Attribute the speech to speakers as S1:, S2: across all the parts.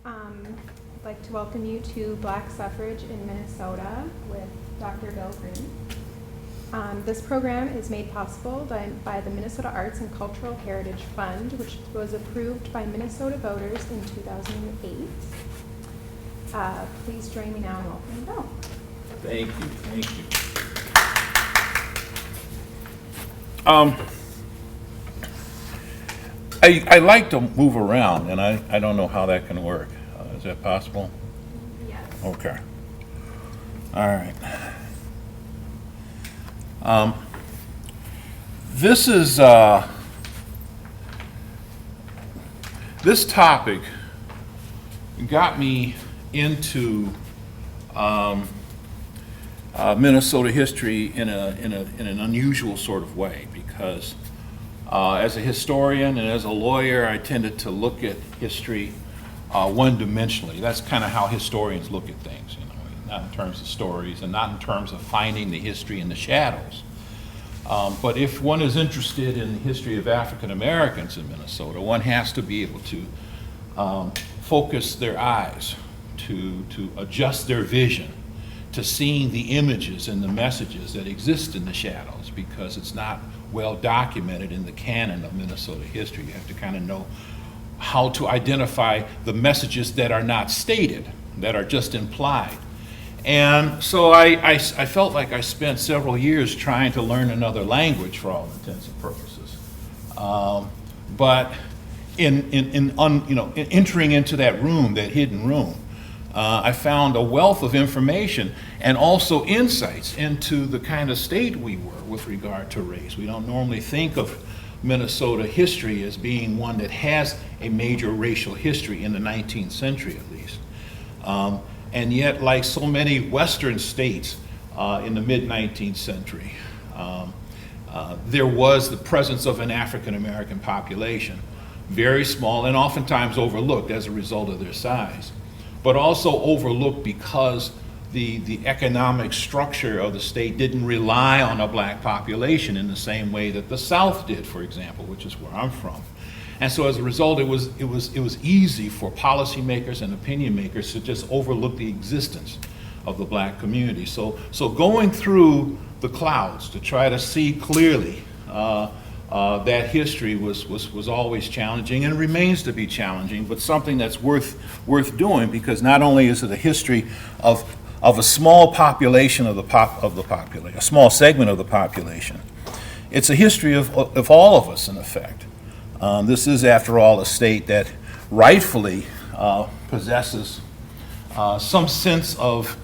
S1: I'd like to welcome you to Black Suffrage in Minnesota with Dr. Bill Green. This program is made possible by the Minnesota Arts and Cultural Heritage Fund, which was approved by Minnesota voters in 2008. Please join me now in welcoming Bill.
S2: Thank you, thank you. I like to move around, and I don't know how that can work. Is that possible?
S1: Yes.
S2: Okay. All right. This is this topic got me into Minnesota history in an unusual sort of way, because as a historian and as a lawyer, I tended to look at history one-dimensionally. That's kind of how historians look at things, you know, not in terms of stories and not in terms of finding the history in the shadows. But if one is interested in the history of African Americans in Minnesota, one has to be able to focus their eyes, to adjust their vision, to seeing the images and the messages that exist in the shadows, because it's not well documented in the canon of Minnesota history. You have to kind of know how to identify the messages that are not stated, that are just implied. And so I felt like I spent several years trying to learn another language for all intents and purposes. But in entering into that room, that hidden room, I found a wealth of information and also insights into the kind of state we were with regard to race. We don't normally think of Minnesota history as being one that has a major racial history in the 19th century, at least. And yet, like so many Western states in the mid-19th century, there was the presence of an African American population, very small and oftentimes overlooked as a result of their size, but also overlooked because the economic structure of the state didn't rely on a black population in the same way that the South did, for example, which is where I'm from. And so as a result, it was easy for policymakers and opinion makers to just overlook the existence of the black community. So going through the clouds to try to see clearly that history was always challenging and remains to be challenging, but something that's worth doing, because not only is it a history of a small population of the population, a small segment of the population, it's a history of all of us, in effect. This is, after all, a state that rightfully possesses some sense of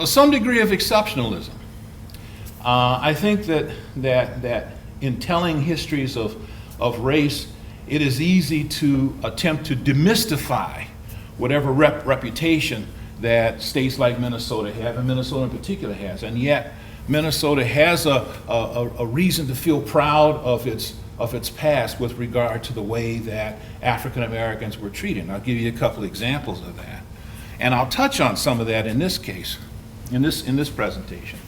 S2: some degree of exceptionalism. I think that in telling histories of race, it is easy to attempt to demystify whatever reputation that states like Minnesota have, and Minnesota in particular has. And yet, Minnesota has a reason to feel proud of its past with regard to the way that African Americans were treated. And I'll give you a couple examples of that. And I'll touch on some of that in this case, in this presentation.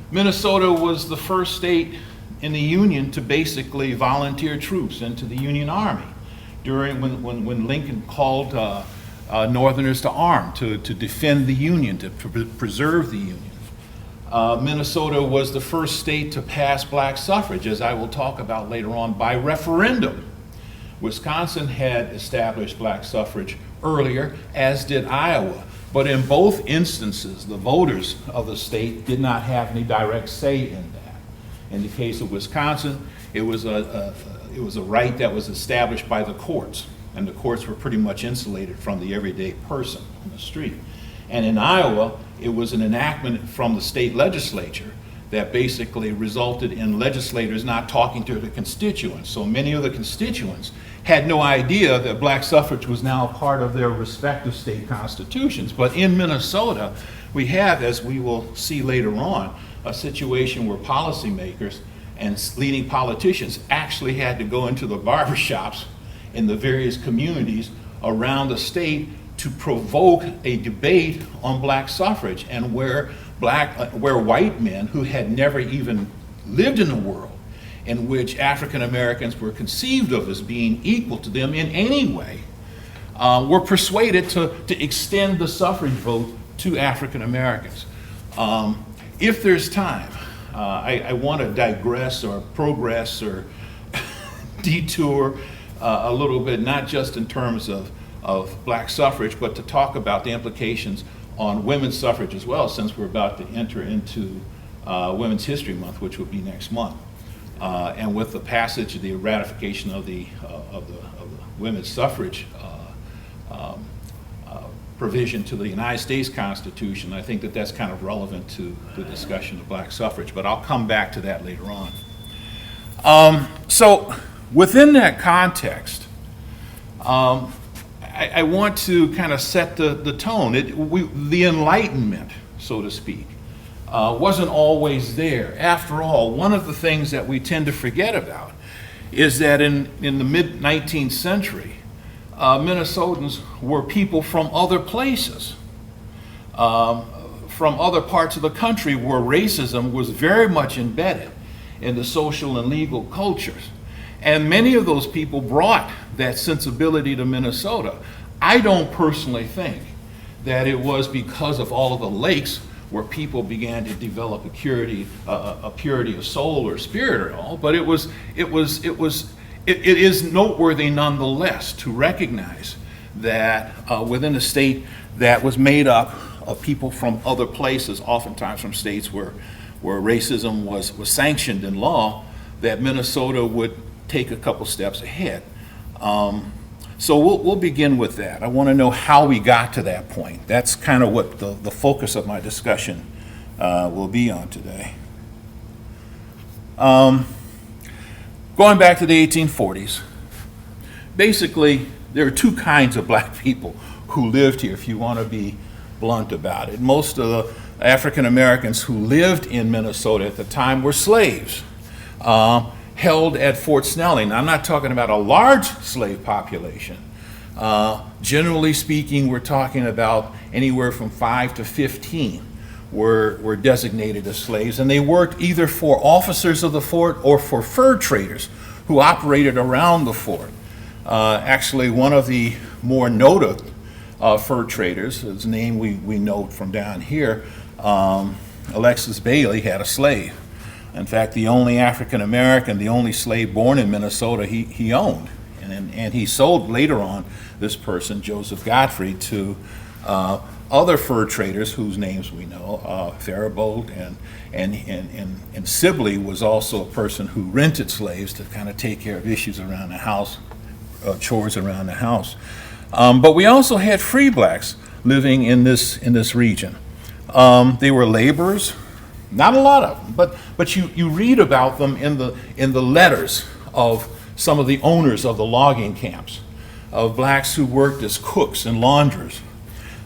S2: Minnesota was the first state in the Union to basically volunteer troops into the Union Army during when Lincoln called Northerners to arm, to defend the Union, to preserve the Union. Minnesota was the first state to pass black suffrage, as I will talk about later on, by referendum. Wisconsin had established black suffrage earlier, as did Iowa. But in both instances, the voters of the state did not have any direct say in that. In the case of Wisconsin, it was a right that was established by the courts, and the courts were pretty much insulated from the everyday person on the street. And in Iowa, it was an enactment from the state legislature that basically resulted in legislators not talking to the constituents. So many of the constituents had no idea that black suffrage was now a part of their respective state constitutions. But in Minnesota, we have, as we will see later on, a situation where policymakers and leading politicians actually had to go into the barbershops in the various communities around the state to provoke a debate on black suffrage, and where white men who had never even lived in a world in which African Americans were conceived of as being equal to them in any way were persuaded to extend the suffrage vote to African Americans. If there's time, I want to digress or progress or detour a little bit, not just in terms of black suffrage, but to talk about the implications on women's suffrage as well, since we're about to enter into Women's History Month, which will be next month. And with the passage of the ratification of the women's suffrage provision to the United States Constitution, I think that that's kind of relevant to the discussion of black suffrage, but I'll come back to that later on. So within that context, I want to kind of set the tone. The Enlightenment, so to speak, wasn't always there. After all, one of the things that we tend to forget about is that in the mid-19th century, Minnesotans were people from other places, from other parts of the country where racism was very much embedded in the social and legal cultures. And many of those people brought that sensibility to Minnesota. I don't personally think that it was because of all of the lakes where people began to develop a purity of soul or spirit at all, but it is noteworthy nonetheless to recognize that within a state that was made up of people from other places, oftentimes from states where racism was sanctioned in law, that Minnesota would take a couple steps ahead. So we'll begin with that. I want to know how we got to that point. That's kind of what the focus of my discussion will be on today. Going back to the 1840s, basically there are two kinds of black people who lived here, if you want to be blunt about it. Most of the African Americans who lived in Minnesota at the time were slaves, held at Fort Snelling. Now, I'm not talking about a large slave population. Generally speaking, we're talking about anywhere from 5 to 15 were designated as slaves, and they worked either for officers of the fort or for fur traders who operated around the fort. Actually, one of the more noted fur traders, his name we note from down here, Alexis Bailey, had a slave. In fact, the only African American, the only slave born in Minnesota he owned. And he sold later on this person, Joseph Godfrey, to other fur traders whose names we know, Faribault and Sibley was also a person who rented slaves to kind of take care of issues around the house, chores around the house. But we also had free blacks living in this region. They were laborers. Not a lot of them, but you read about them in the letters of some of the owners of the logging camps, of blacks who worked as cooks and launderers.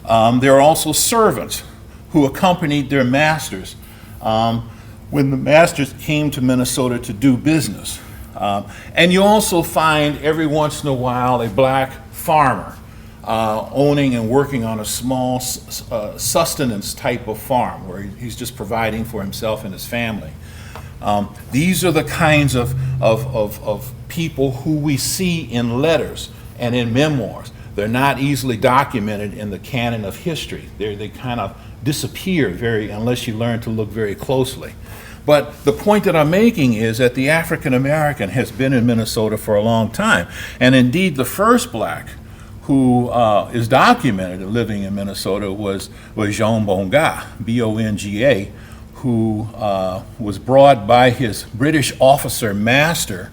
S2: There are also servants who accompanied their masters when the masters came to Minnesota to do business. And you also find every once in a while a black farmer owning and working on a small sustenance type of farm where he's just providing for himself and his family. These are the kinds of people who we see in letters and in memoirs. They're not easily documented in the canon of history. They kind of disappear unless you learn to look very closely. But the point that I'm making is that the African American has been in Minnesota for a long time. And indeed, the first black who is documented living in Minnesota was Jean Bonga, B-O-N-G-A, who was brought by his British officer master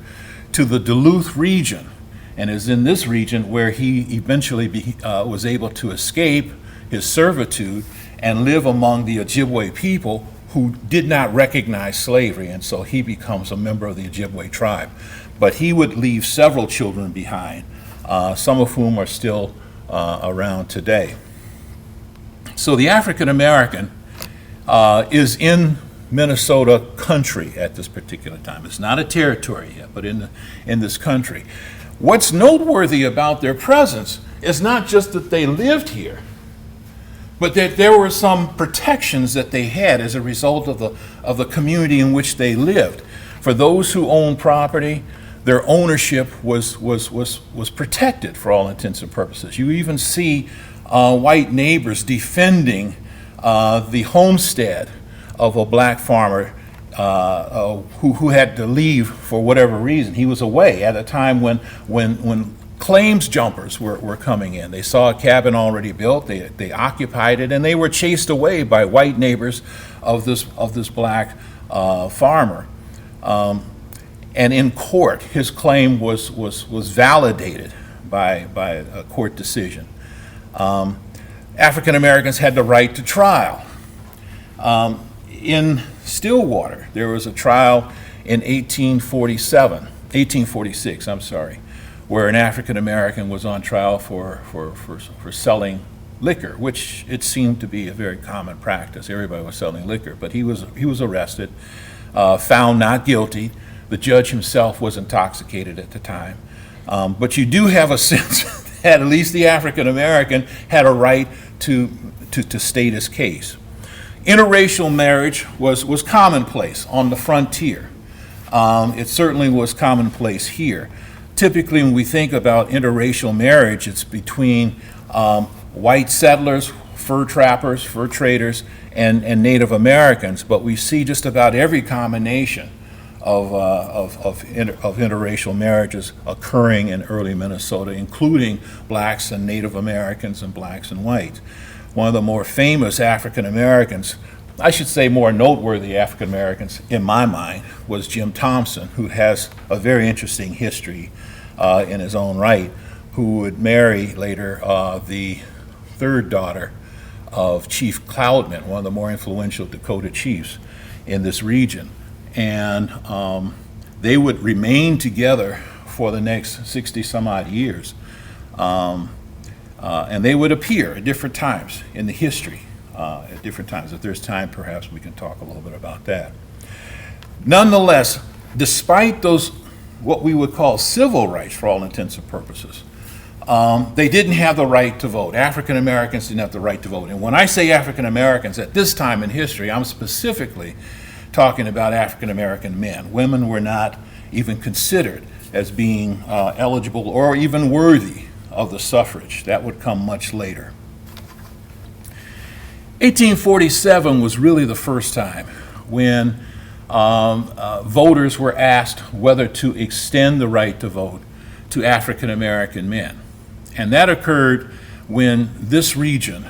S2: to the Duluth region, and is in this region where he eventually was able to escape his servitude and live among the Ojibwe people who did not recognize slavery, and so he becomes a member of the Ojibwe tribe. But he would leave several children behind, some of whom are still around today. So the African American is in Minnesota country at this particular time. It's not a territory yet, but in this country. What's noteworthy about their presence is not just that they lived here, but that there were some protections that they had as a result of the community in which they lived. For those who owned property, their ownership was protected for all intents and purposes. You even see white neighbors defending the homestead of a black farmer who had to leave for whatever reason. He was away at a time when claims jumpers were coming in. They saw a cabin already built, they occupied it, and they were chased away by white neighbors of this black farmer. And in court, his claim was validated by a court decision. African Americans had the right to trial. In Stillwater, there was a trial in 1846, where an African American was on trial for selling liquor, which it seemed to be a very common practice. Everybody was selling liquor, but he was arrested, found not guilty. The judge himself was intoxicated at the time. But you do have a sense that at least the African American had a right to state his case. Interracial marriage was commonplace on the frontier. It certainly was commonplace here. Typically, when we think about interracial marriage, it's between white settlers, fur trappers, fur traders, and Native Americans. But we see just about every combination of interracial marriages occurring in early Minnesota, including blacks and Native Americans and blacks and whites. One of the more famous African Americans, I should say more noteworthy African Americans in my mind, was Jim Thompson, who has a very interesting history in his own right, who would marry later the third daughter of Chief Cloudman, one of the more influential Dakota chiefs in this region. And they would remain together for the next 60 some odd years. And they would appear at different times in the history, at different times. If there's time, perhaps we can talk a little bit about that. Nonetheless, despite those, what we would call civil rights for all intents and purposes, they didn't have the right to vote. African Americans didn't have the right to vote. And when I say African Americans at this time in history, I'm specifically talking about African American men. Women were not even considered as being eligible or even worthy of the suffrage. That would come much later. 1847 was really the first time when voters were asked whether to extend the right to vote to African American men. And that occurred when this region,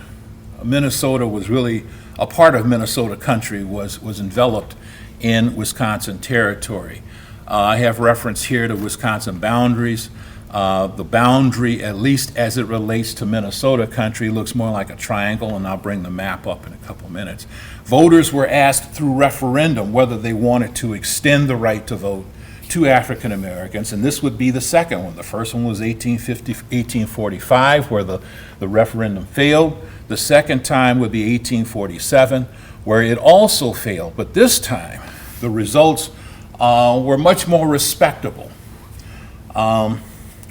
S2: Minnesota, was really a part of Minnesota country, was enveloped in Wisconsin territory. I have reference here to Wisconsin boundaries. The boundary, at least as it relates to Minnesota country, looks more like a triangle, and I'll bring the map up in a couple minutes. Voters were asked through referendum whether they wanted to extend the right to vote to African Americans, and this would be the second one. The first one was 1845, where the referendum failed. The second time would be 1847, where it also failed, but this time the results were much more respectable.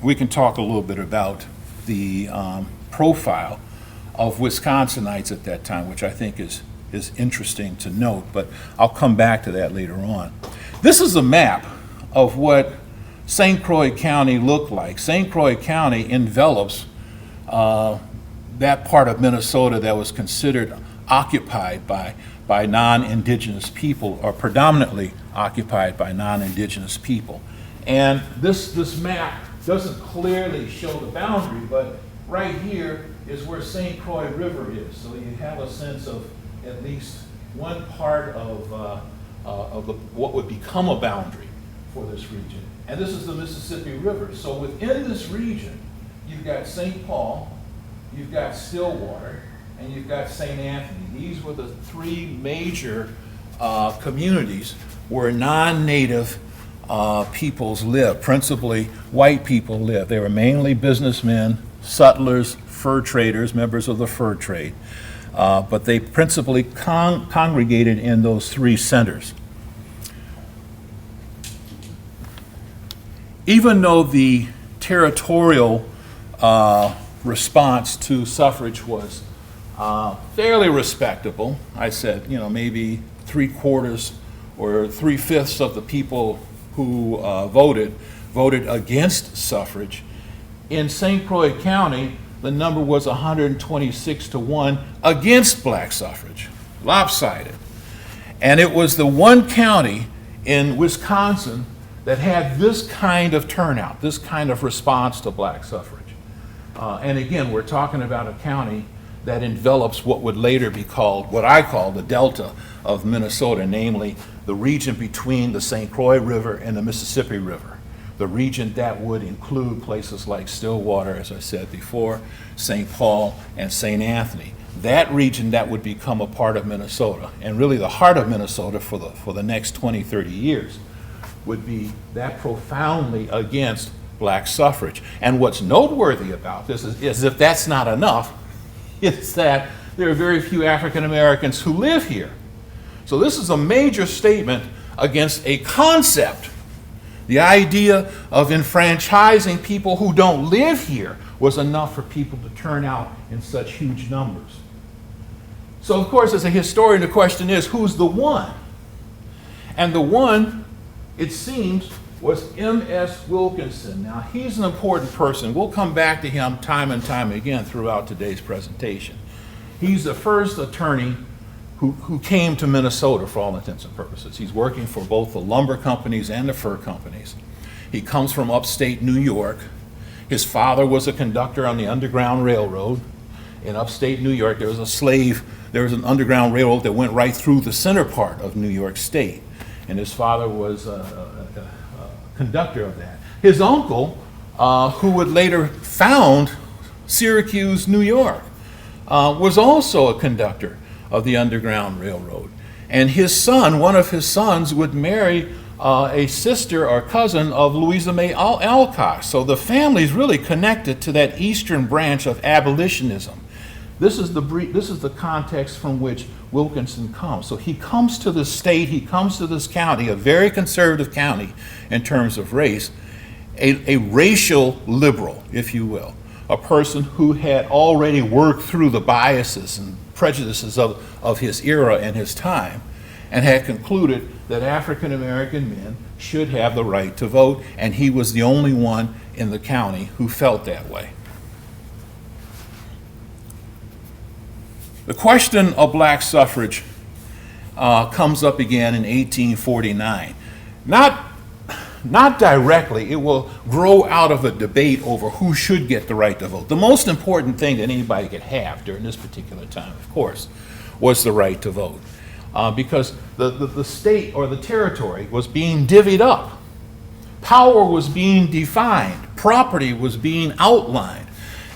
S2: We can talk a little bit about the profile of Wisconsinites at that time, which I think is interesting to note, but I'll come back to that later on. This is a map of what St. Croix County looked like. St. Croix County envelops that part of Minnesota that was considered occupied by non-indigenous people, or predominantly occupied by non-indigenous people. And this map doesn't clearly show the boundary, but right here is where St. Croix River is. So you have a sense of at least one part of what would become a boundary for this region. And this is the Mississippi River. So within this region, you've got St. Paul, you've got Stillwater, and you've got St. Anthony. These were the three major communities where non-native peoples lived, principally white people lived. They were mainly businessmen, sutlers, fur traders, members of the fur trade, but they principally congregated in those three centers. Even though the territorial response to suffrage was fairly respectable, I said, maybe 3/4 or 3/5 of the people who voted voted against suffrage. In St. Croix County, the number was 126 to 1 against black suffrage, lopsided. And it was the one county in Wisconsin that had this kind of turnout, this kind of response to black suffrage. And again, we're talking about a county that envelops what would later be called, what I call the Delta of Minnesota, namely the region between the St. Croix River and the Mississippi River. The region that would include places like Stillwater, as I said before, St. Paul, and St. Anthony. That region that would become a part of Minnesota, and really the heart of Minnesota for the next 20, 30 years, would be that profoundly against black suffrage. And what's noteworthy about this is if that's not enough, it's that there are very few African Americans who live here. So this is a major statement against a concept. The idea of enfranchising people who don't live here was enough for people to turn out in such huge numbers. So of course, as a historian, the question is, who's the one? And the one, it seems, was M.S. Wilkinson. Now, he's an important person. We'll come back to him time and time again throughout today's presentation. He's the first attorney who came to Minnesota for all intents and purposes. He's working for both the lumber companies and the fur companies. He comes from upstate New York. His father was a conductor on the Underground Railroad. In upstate New York, there was an Underground Railroad that went right through the center part of New York State. And his father was a conductor of that. His uncle, who would later found Syracuse, New York, was also a conductor of the Underground Railroad. And his son, one of his sons, would marry a sister or cousin of Louisa May Alcott. So the family's really connected to that eastern branch of abolitionism. This is the context from which Wilkinson comes. So he comes to this state, he comes to this county, a very conservative county in terms of race, a racial liberal, if you will, a person who had already worked through the biases and prejudices of his era and his time, and had concluded that African American men should have the right to vote, and he was the only one in the county who felt that way. The question of black suffrage comes up again in 1849. Not directly, it will grow out of a debate over who should get the right to vote. The most important thing that anybody could have during this particular time, of course, was the right to vote. Because the state or the territory was being divvied up. Power was being defined. Property was being outlined.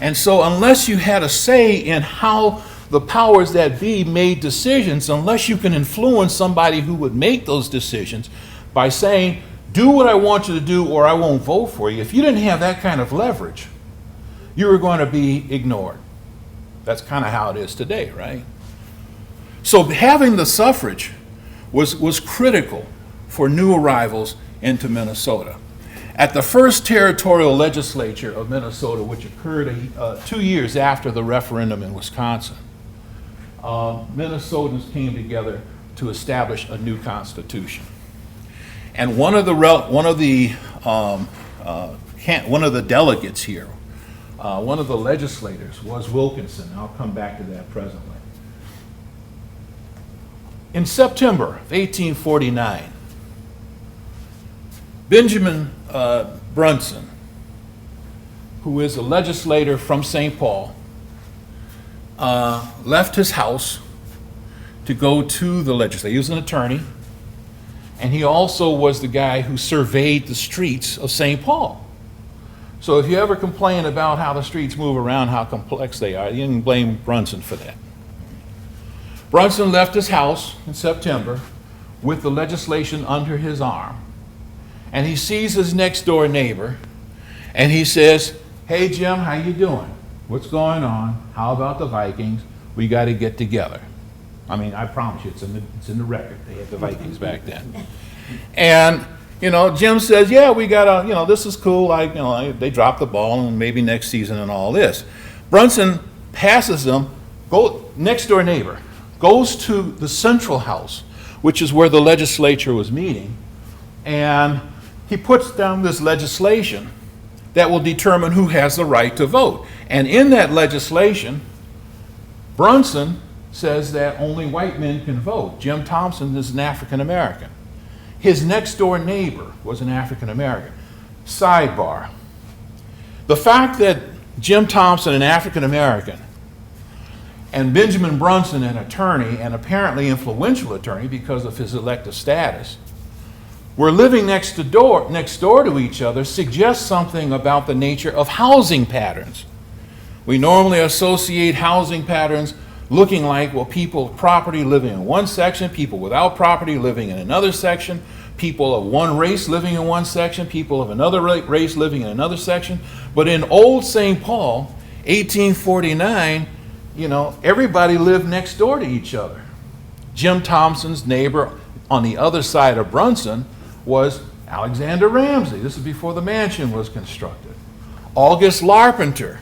S2: And so unless you had a say in how the powers that be made decisions, unless you can influence somebody who would make those decisions by saying, do what I want you to do or I won't vote for you. If you didn't have that kind of leverage, you were going to be ignored. That's kind of how it is today, right? So having the suffrage was critical for new arrivals into Minnesota. At the first territorial legislature of Minnesota, which occurred 2 years after the referendum in Wisconsin, Minnesotans came together to establish a new constitution. And one of the delegates here, one of the legislators was Wilkinson. I'll come back to that presently. In September of 1849, Benjamin Brunson, who is a legislator from St. Paul, left his house to go to the legislature. He was an attorney, and he also was the guy who surveyed the streets of St. Paul. So if you ever complain about how the streets move around, how complex they are, you can blame Brunson for that. Brunson left his house in September with the legislation under his arm, and he sees his next door neighbor, and he says, "Hey Jim, how you doing? What's going on? How about the Vikings? We got to get together." I mean, I promise you, it's in the record. They had the Vikings back then. And, Jim says, "Yeah, we got to, this is cool. They dropped the ball and maybe next season and all this." Brunson passes them, next door neighbor, goes to the central house, which is where the legislature was meeting, and he puts down this legislation that will determine who has the right to vote. And in that legislation, Brunson says that only white men can vote. Jim Thompson is an African American. His next door neighbor was an African American. Sidebar. The fact that Jim Thompson, an African American, and Benjamin Brunson, an attorney, and apparently influential attorney because of his elective status, were living next door to each other suggests something about the nature of housing patterns. We normally associate housing patterns looking like, well, people with property living in one section, people without property living in another section, people of one race living in one section, people of another race living in another section. But in old St. Paul, 1849, everybody lived next door to each other. Jim Thompson's neighbor on the other side of Brunson was Alexander Ramsey. This is before the mansion was constructed. August Larpenteur.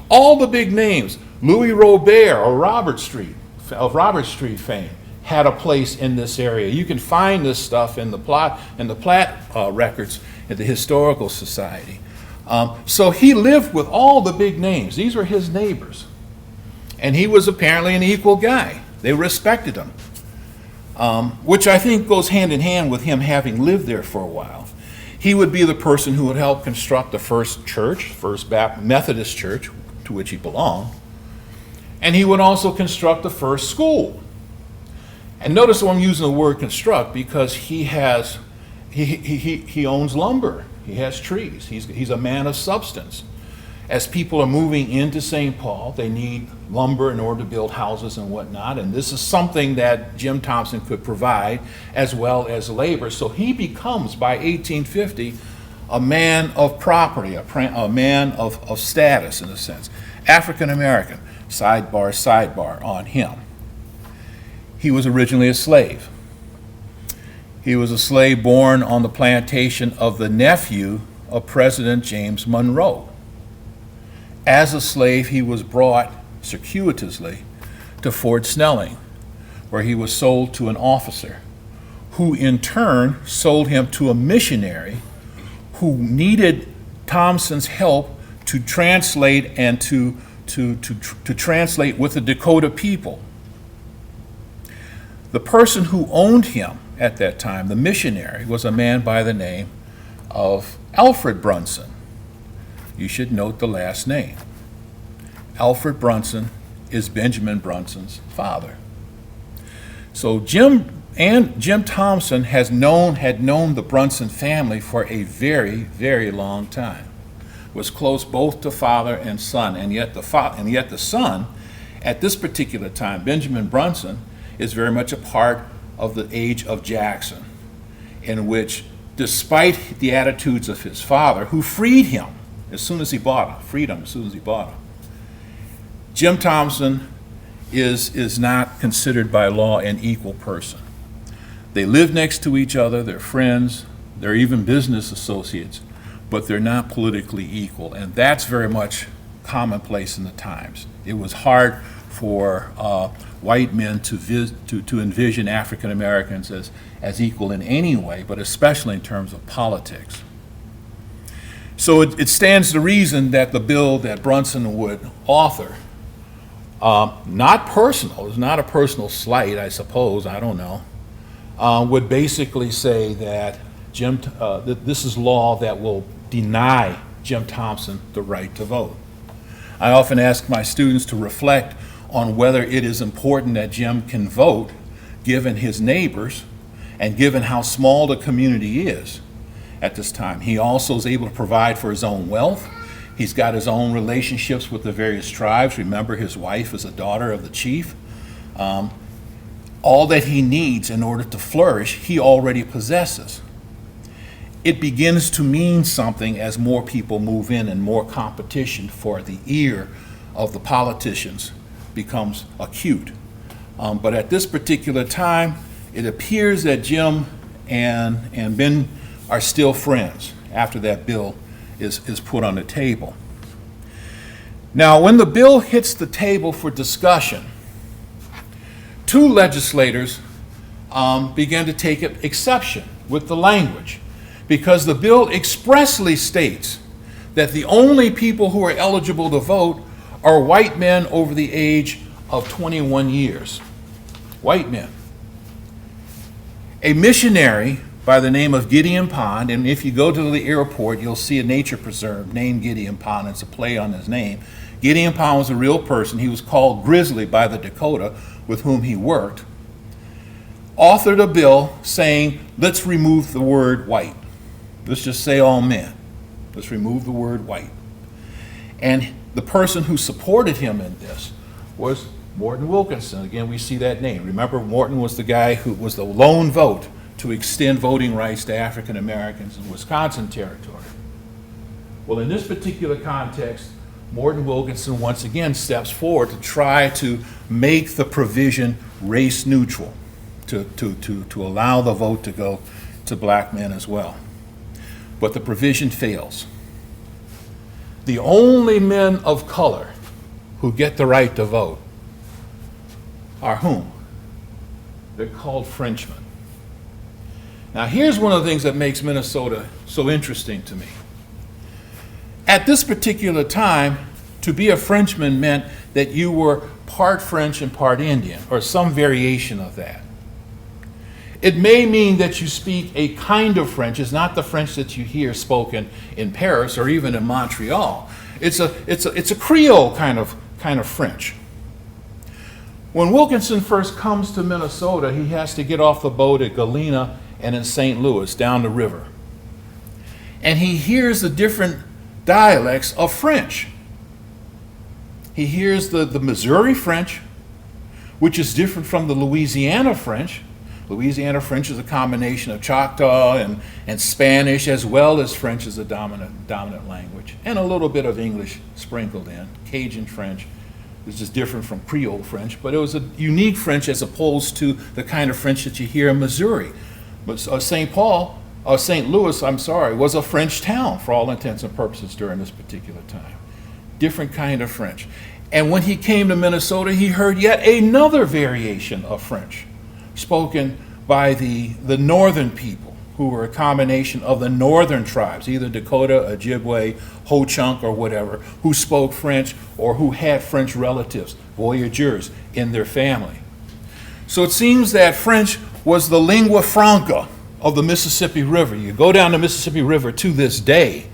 S2: All the big names. Louis Robert of Robert Street fame had a place in this area. You can find this stuff in the Platt records at the Historical Society. So he lived with all the big names. These were his neighbors. And he was apparently an equal guy. They respected him, which I think goes hand in hand with him having lived there for a while. He would be the person who would help construct the first church, First Methodist Church, to which he belonged. And he would also construct the first school. And notice I'm using the word construct because he owns lumber. He has trees. He's a man of substance. As people are moving into St. Paul, they need lumber in order to build houses and whatnot. And this is something that Jim Thompson could provide as well as labor. So he becomes, by 1850, a man of property, a man of status in a sense. African American, sidebar on him. He was originally a slave. He was a slave born on the plantation of the nephew of President James Monroe. As a slave, he was brought circuitously to Fort Snelling, where he was sold to an officer, who in turn sold him to a missionary who needed Thompson's help to translate and to translate with the Dakota people. The person who owned him at that time, the missionary, was a man by the name of Alfred Brunson. You should note the last name. Alfred Brunson is Benjamin Brunson's father. So Jim Thompson had known the Brunson family for a very, very long time. Was close both to father and son, and yet the son, at this particular time, Benjamin Brunson, is very much a part of the age of Jackson, in which, despite the attitudes of his father, who freed him as soon as he bought him, Jim Thompson is not considered by law an equal person. They live next to each other, they're friends, they're even business associates, but they're not politically equal, and that's very much commonplace in the times. It was hard for white men to envision African Americans as equal in any way, but especially in terms of politics. So it stands to reason that the bill that Brunson would author, not personal, it's not a personal slight, I suppose, I don't know, would basically say that this is law that will deny Jim Thompson the right to vote. I often ask my students to reflect on whether it is important that Jim can vote given his neighbors and given how small the community is at this time. He also is able to provide for his own wealth. He's got his own relationships with the various tribes. Remember, his wife is a daughter of the chief. All that he needs in order to flourish, he already possesses. It begins to mean something as more people move in and more competition for the ear of the politicians becomes acute. But at this particular time, it appears that Jim and Ben are still friends after that bill is put on the table. Now, when the bill hits the table for discussion, two legislators began to take exception with the language. because the bill expressly states that the only people who are eligible to vote are white men over the age of 21 years. White men. A missionary by the name of Gideon Pond, and if you go to the airport, you'll see a nature preserve named Gideon Pond. It's a play on his name. Gideon Pond was a real person. He was called Grizzly by the Dakota with whom he worked. Authored a bill saying, let's remove the word white. Let's just say all men. Let's remove the word white. And the person who supported him in this was Morton Wilkinson. Again, we see that name. Remember, Morton was the guy who was the lone vote to extend voting rights to African Americans in Wisconsin Territory. Well, in this particular context, Morton Wilkinson once again steps forward to try to make the provision race neutral, to allow the vote to go to black men as well. But the provision fails. The only men of color who get the right to vote are whom? They're called Frenchmen. Now, here's one of the things that makes Minnesota so interesting to me. At this particular time, to be a Frenchman meant that you were part French and part Indian, or some variation of that. It may mean that you speak a kind of French. It's not the French that you hear spoken in Paris or even in Montreal. It's a Creole kind of French. When Wilkinson first comes to Minnesota, he has to get off the boat at Galena and in St. Louis, down the river. And he hears the different dialects of French. He hears the Missouri French, which is different from the Louisiana French. Louisiana French is a combination of Choctaw and Spanish, as well as French as a dominant language, and a little bit of English sprinkled in. Cajun French, which is different from Creole French, but it was a unique French as opposed to the kind of French that you hear in Missouri. But St. Louis, was a French town for all intents and purposes during this particular time. Different kind of French. And when he came to Minnesota, he heard yet another variation of French spoken by the northern people, who were a combination of the northern tribes, either Dakota, Ojibwe, Ho-Chunk, or whatever, who spoke French or who had French relatives, voyageurs, in their family. So it seems that French was the lingua franca of the Mississippi River. You go down the Mississippi River to this day,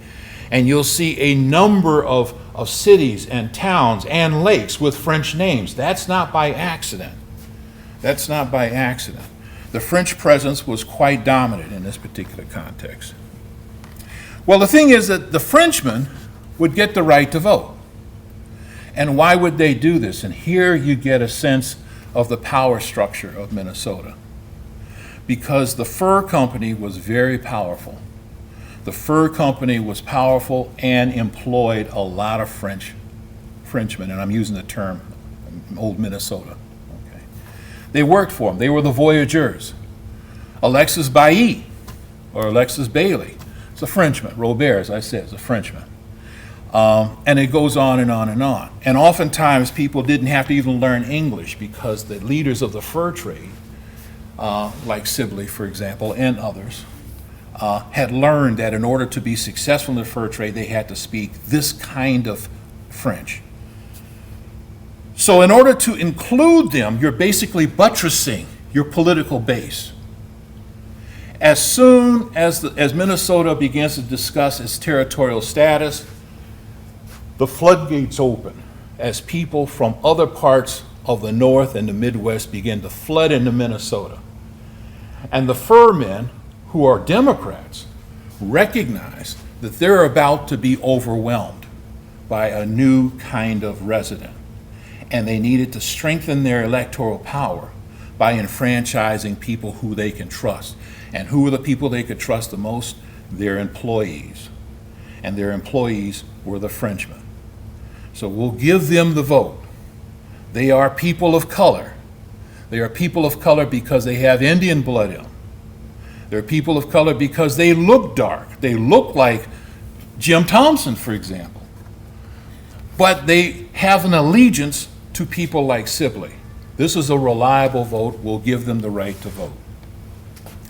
S2: and you'll see a number of cities and towns and lakes with French names. That's not by accident. That's not by accident. The French presence was quite dominant in this particular context. Well, the thing is that the Frenchmen would get the right to vote. And why would they do this? And here you get a sense of the power structure of Minnesota. Because the fur company was very powerful. The fur company was powerful and employed a lot of Frenchmen, and I'm using the term old Minnesota. Okay. They worked for them. They were the voyageurs. Alexis Bailly, or Alexis Bailey, is a Frenchman. Robert, as I said, is a Frenchman. And it goes on and on and on. And oftentimes people didn't have to even learn English because the leaders of the fur trade, like Sibley, for example, and others, had learned that in order to be successful in the fur trade, they had to speak this kind of French. So in order to include them, you're basically buttressing your political base. As soon as Minnesota begins to discuss its territorial status, the floodgates open as people from other parts of the North and the Midwest begin to flood into Minnesota. And the fur men, who are Democrats, recognize that they're about to be overwhelmed by a new kind of resident. And they needed to strengthen their electoral power by enfranchising people who they can trust. And who are the people they could trust the most? Their employees. And their employees were the Frenchmen. So we'll give them the vote. They are people of color. They are people of color because they have Indian blood in them. They're people of color because they look dark. They look like Jim Thompson, for example. But they have an allegiance to people like Sibley. This is a reliable vote. We'll give them the right to vote.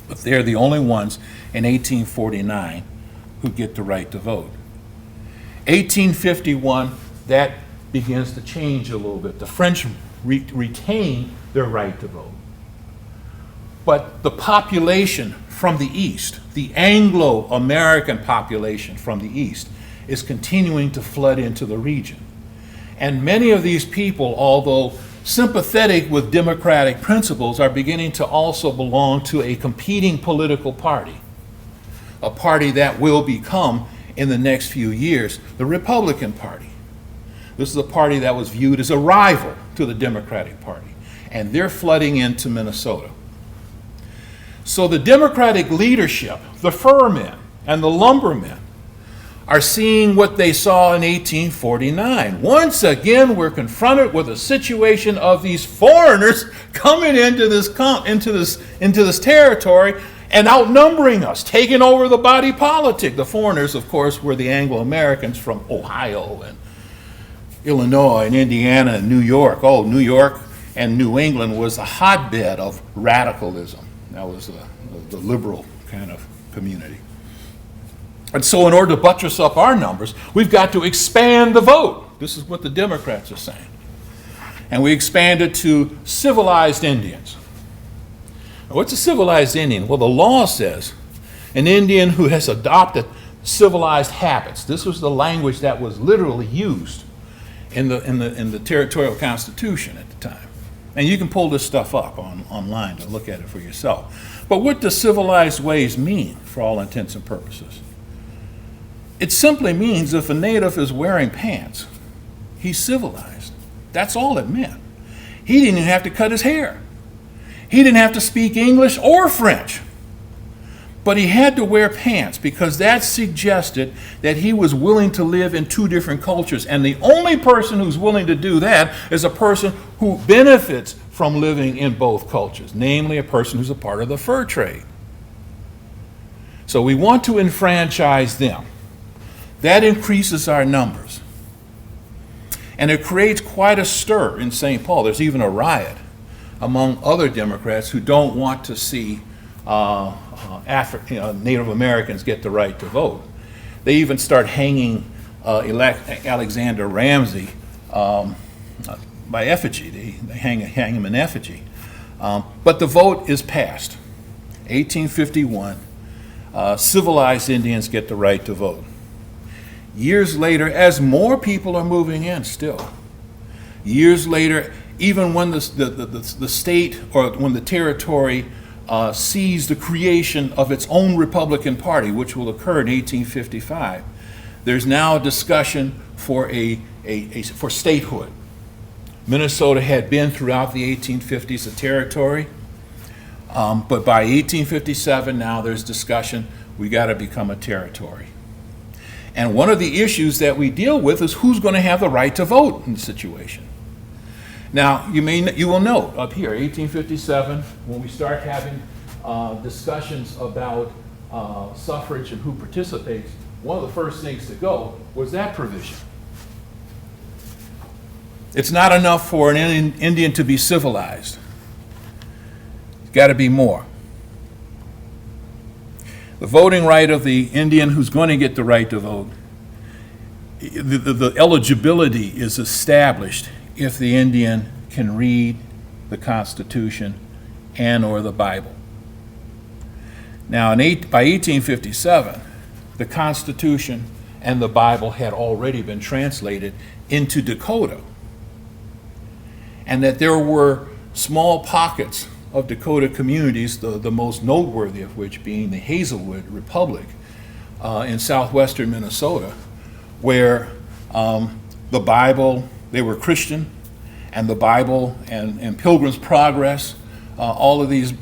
S2: But they're the only ones in 1849 who get the right to vote. 1851, that begins to change a little bit. The French retain their right to vote. But the population from the East, the Anglo-American population from the East, is continuing to flood into the region. And many of these people, although sympathetic with democratic principles, are beginning to also belong to a competing political party, a party that will become, in the next few years, the Republican Party. This is a party that was viewed as a rival to the Democratic Party, and they're flooding into Minnesota. So the Democratic leadership, the furmen and the lumbermen, are seeing what they saw in 1849. Once again, we're confronted with a situation of these foreigners coming into this territory and outnumbering us, taking over the body politic. The foreigners, of course, were the Anglo-Americans from Ohio and Illinois and Indiana and New York. Oh, New York and New England was a hotbed of radicalism. That was the liberal kind of community. And so in order to buttress up our numbers, we've got to expand the vote. This is what the Democrats are saying. And we expanded to civilized Indians. Now, what's a civilized Indian? Well, the law says an Indian who has adopted civilized habits. This was the language that was literally used in the Territorial Constitution at the time. And you can pull this stuff up online to look at it for yourself. But what does civilized ways mean for all intents and purposes? It simply means if a native is wearing pants, he's civilized. That's all it meant. He didn't even have to cut his hair. He didn't have to speak English or French. But he had to wear pants because that suggested that he was willing to live in two different cultures. And the only person who's willing to do that is a person who benefits from living in both cultures, namely a person who's a part of the fur trade. So we want to enfranchise them. That increases our numbers. And it creates quite a stir in St. Paul. There's even a riot among other Democrats who don't want to see Native Americans get the right to vote. They even start hanging Alexander Ramsey by effigy. They hang him in effigy. But the vote is passed. 1851, civilized Indians get the right to vote. Years later, as more people are moving in still, years later, even when the state or when the territory sees the creation of its own Republican Party, which will occur in 1855, there's now a discussion for for statehood. Minnesota had been throughout the 1850s a territory, but by 1857 now there's discussion, we got to become a territory. And one of the issues that we deal with is who's going to have the right to vote in the situation. Now, you will note up here, 1857, when we start having discussions about suffrage and who participates, one of the first things to go was that provision. It's not enough for an Indian to be civilized. It's got to be more. The voting right of the Indian who's going to get the right to vote, the eligibility is established if the Indian can read the Constitution and or the Bible. Now, by 1857, the Constitution and the Bible had already been translated into Dakota, and that there were small pockets of Dakota communities, the most noteworthy of which being the Hazelwood Republic in southwestern Minnesota, where the Bible, they were Christian, and the Bible and Pilgrim's Progress, all of these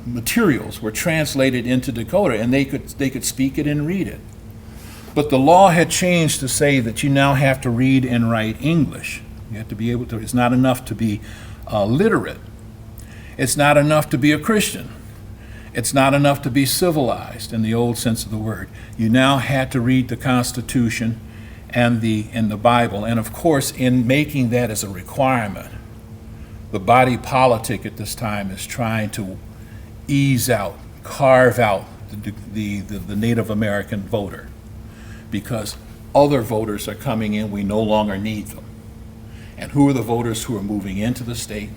S2: materials were translated into Dakota, and they could speak it and read it. But the law had changed to say that you now have to read and write English. You have to be able to, it's not enough to be literate. It's not enough to be a Christian. It's not enough to be civilized in the old sense of the word. You now had to read the Constitution and the Bible. And of course, in making that as a requirement, the body politic at this time is trying to ease out carve out the Native American voter, because other voters are coming in, we no longer need them. And who are the voters who are moving into the state?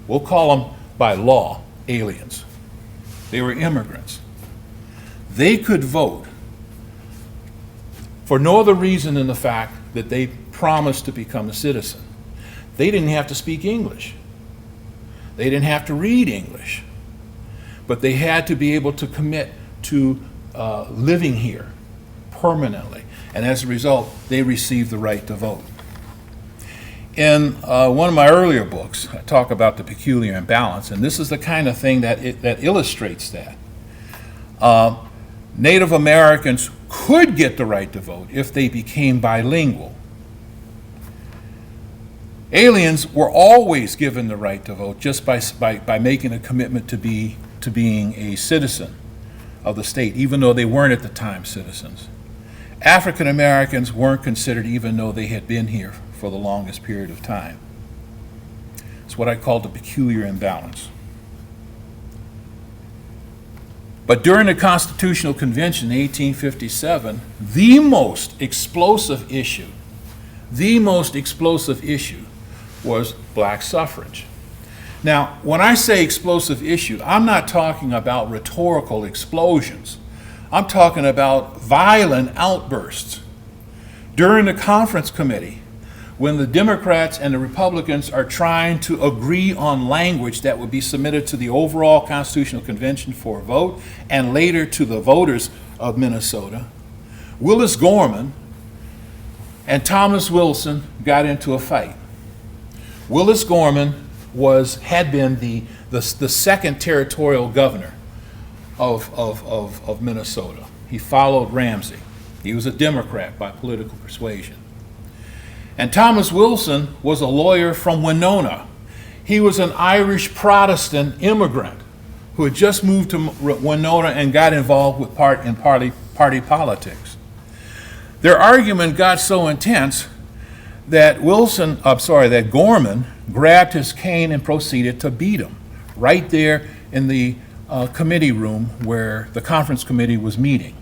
S2: We'll call them, by law, aliens. They were immigrants. They could vote for no other reason than the fact that they promised to become a citizen. They didn't have to speak English. They didn't have to read English. But they had to be able to commit to living here permanently. And as a result, they received the right to vote. In one of my earlier books, I talk about the peculiar imbalance, and this is the kind of thing that illustrates that. Native Americans could get the right to vote if they became bilingual. Aliens were always given the right to vote just by making a commitment to being a citizen of the state, even though they weren't at the time citizens. African Americans weren't considered even though they had been here for the longest period of time. It's what I call the peculiar imbalance. But during the Constitutional Convention in 1857, the most explosive issue was black suffrage. Now, when I say explosive issue, I'm not talking about rhetorical explosions. I'm talking about violent outbursts. During the conference committee, when the Democrats and the Republicans are trying to agree on language that would be submitted to the overall Constitutional Convention for a vote, and later to the voters of Minnesota, Willis Gorman and Thomas Wilson got into a fight. Willis Gorman had been the second territorial governor of Minnesota. He followed Ramsey. He was a Democrat by political persuasion. And Thomas Wilson was a lawyer from Winona. He was an Irish Protestant immigrant who had just moved to Winona and got involved with party politics. Their argument got so intense that Gorman grabbed his cane and proceeded to beat him right there in the committee room where the conference committee was meeting.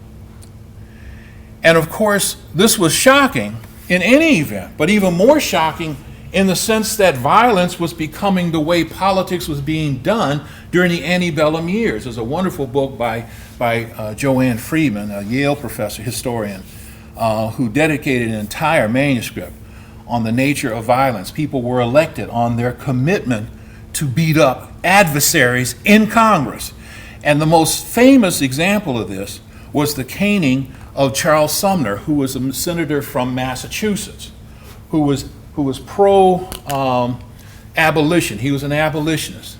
S2: And of course, this was shocking in any event, but even more shocking in the sense that violence was becoming the way politics was being done during the antebellum years. There's a wonderful book by Joanne Friedman, a Yale professor, historian, who dedicated an entire manuscript on the nature of violence. People were elected on their commitment to beat up adversaries in Congress. And the most famous example of this was the caning of Charles Sumner, who was a senator from Massachusetts, who was pro-abolition. He was an abolitionist.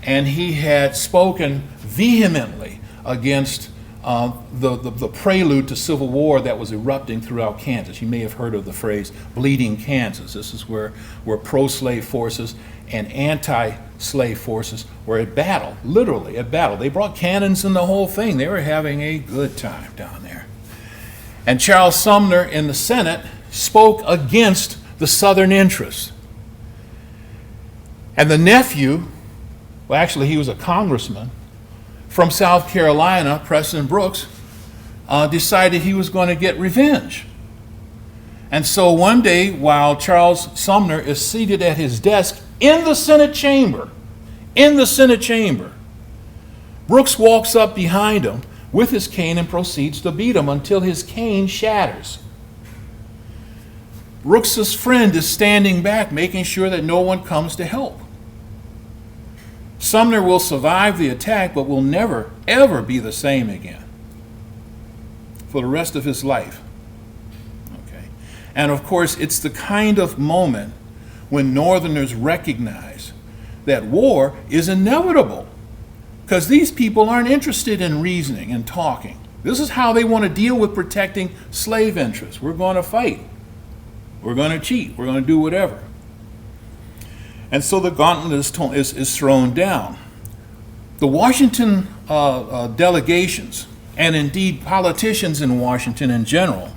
S2: And he had spoken vehemently against the prelude to civil war that was erupting throughout Kansas. You may have heard of the phrase bleeding Kansas. This is where pro-slave forces and anti-slave forces were at battle, literally at battle. They brought cannons and the whole thing. They were having a good time down there. And Charles Sumner in the Senate spoke against the Southern interests. And the nephew, well, actually he was a congressman from South Carolina, Preston Brooks, decided he was going to get revenge. And so one day, while Charles Sumner is seated at his desk in the Senate chamber, Brooks walks up behind him with his cane and proceeds to beat him until his cane shatters. Brooks's friend is standing back, making sure that no one comes to help. Sumner will survive the attack, but will never, ever be the same again for the rest of his life. Okay. And of course, it's the kind of moment when Northerners recognize that war is inevitable, because these people aren't interested in reasoning and talking. This is how they want to deal with protecting slave interests. We're going to fight. We're going to cheat. We're going to do whatever. And so the gauntlet is thrown down. The Washington delegations, and indeed politicians in Washington in general,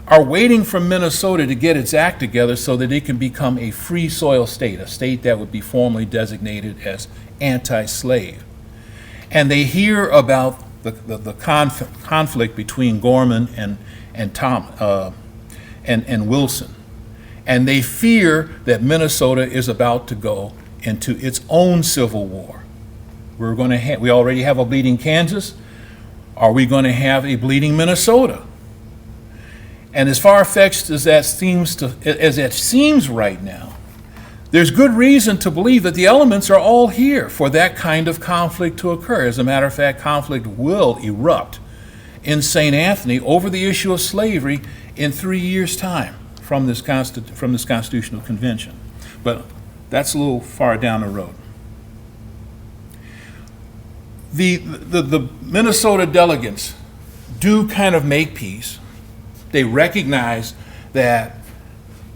S2: are waiting for Minnesota to get its act together so that it can become a free soil state, a state that would be formally designated as anti-slave. and they hear about the conflict between Gorman and Wilson, and they fear that Minnesota is about to go into its own civil war. We already have a bleeding Kansas. Are we going to have a bleeding Minnesota? And as far-fetched as that seems right now, there's good reason to believe that the elements are all here for that kind of conflict to occur. As a matter of fact, conflict will erupt in St. Anthony over the issue of slavery in 3 years' time from this Constitutional Convention. But that's a little far down the road. The Minnesota delegates do kind of make peace. They recognize that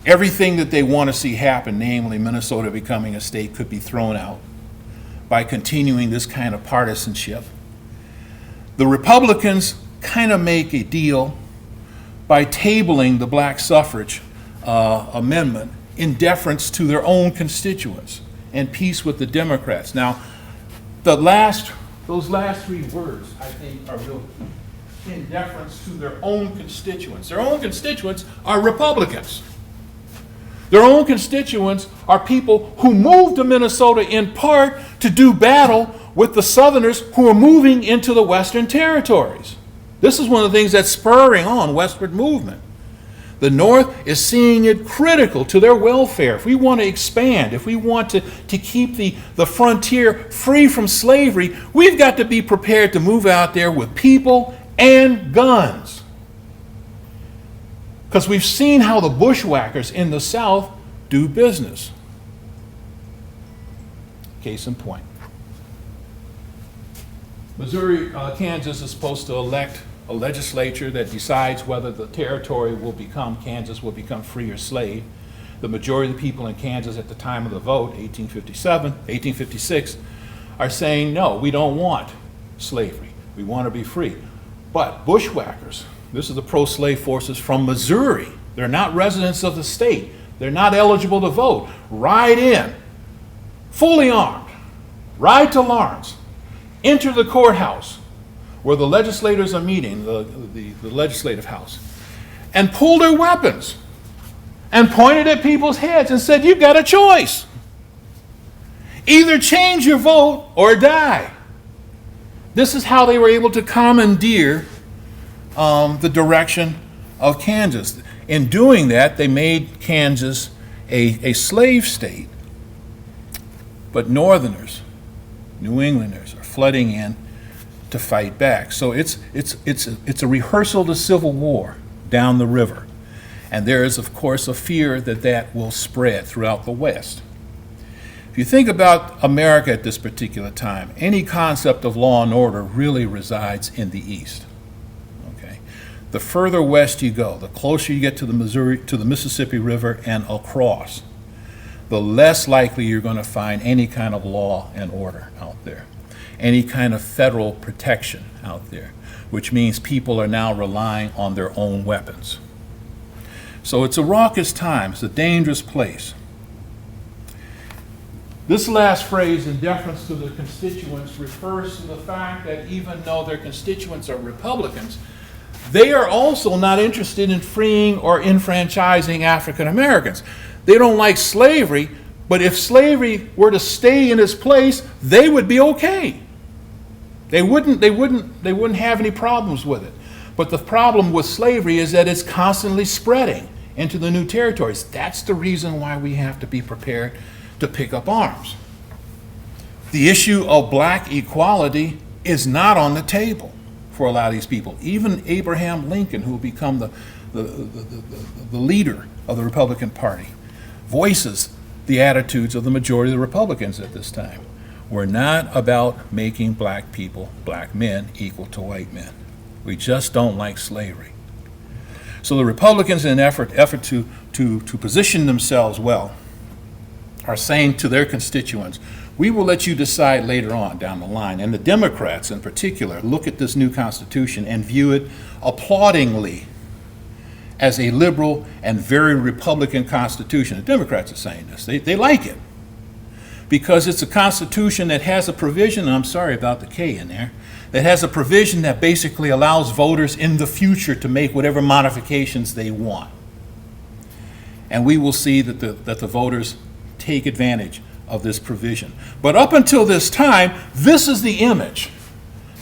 S2: everything that they want to see happen, namely Minnesota becoming a state, could be thrown out by continuing this kind of partisanship. The Republicans kind of make a deal by tabling the black suffrage amendment in deference to their own constituents and peace with the Democrats. Now, those last 3 words, I think, are real key. In deference to their own constituents. Their own constituents are Republicans. Their own constituents are people who moved to Minnesota in part to do battle with the Southerners who are moving into the Western territories. This is one of the things that's spurring on westward movement. The North is seeing it critical to their welfare. If we want to expand, if we want to keep the frontier free from slavery, we've got to be prepared to move out there with people and guns. Because we've seen how the bushwhackers in the South do business. Case in point. Missouri, Kansas is supposed to elect a legislature that decides whether the territory Kansas will become free or slave. The majority of the people in Kansas at the time of the vote, 1856, are saying, no, we don't want slavery. We want to be free. But bushwhackers, this is the pro-slave forces from Missouri. They're not residents of the state. They're not eligible to vote. Ride in, fully armed, ride to Lawrence, enter the courthouse where the legislators are meeting, the legislative house, and pull their weapons and pointed at people's heads and said, you've got a choice. Either change your vote or die. This is how they were able to commandeer the direction of Kansas. In doing that, they made Kansas a slave state. But Northerners, New Englanders, are flooding in to fight back. So it's a rehearsal to civil war down the river. And there is, of course, a fear that that will spread throughout the West. If you think about America at this particular time, any concept of law and order really resides in the East. Okay? The further west you go, the closer you get to the Mississippi River and across, the less likely you're going to find any kind of law and order out there, any kind of federal protection out there, which means people are now relying on their own weapons. So it's a raucous time, it's a dangerous place. This last phrase, in deference to the constituents, refers to the fact that even though their constituents are Republicans, they are also not interested in freeing or enfranchising African Americans. They don't like slavery, but if slavery were to stay in its place, they would be okay. They wouldn't have any problems with it. But the problem with slavery is that it's constantly spreading into the new territories. That's the reason why we have to be prepared to pick up arms. The issue of black equality is not on the table for a lot of these people. Even Abraham Lincoln, who will become the leader of the Republican Party, voices the attitudes of the majority of the Republicans at this time. We're not about making black people, black men, equal to white men. We just don't like slavery. So the Republicans, in an effort to position themselves well, are saying to their constituents, we will let you decide later on down the line. And the Democrats in particular look at this new Constitution and view it applaudingly as a liberal and very Republican Constitution. The Democrats are saying this. They like it. because it's a constitution that has a provision, and I'm sorry about the K in there, that has a provision that basically allows voters in the future to make whatever modifications they want. And we will see that the voters take advantage of this provision. But up until this time, this is the image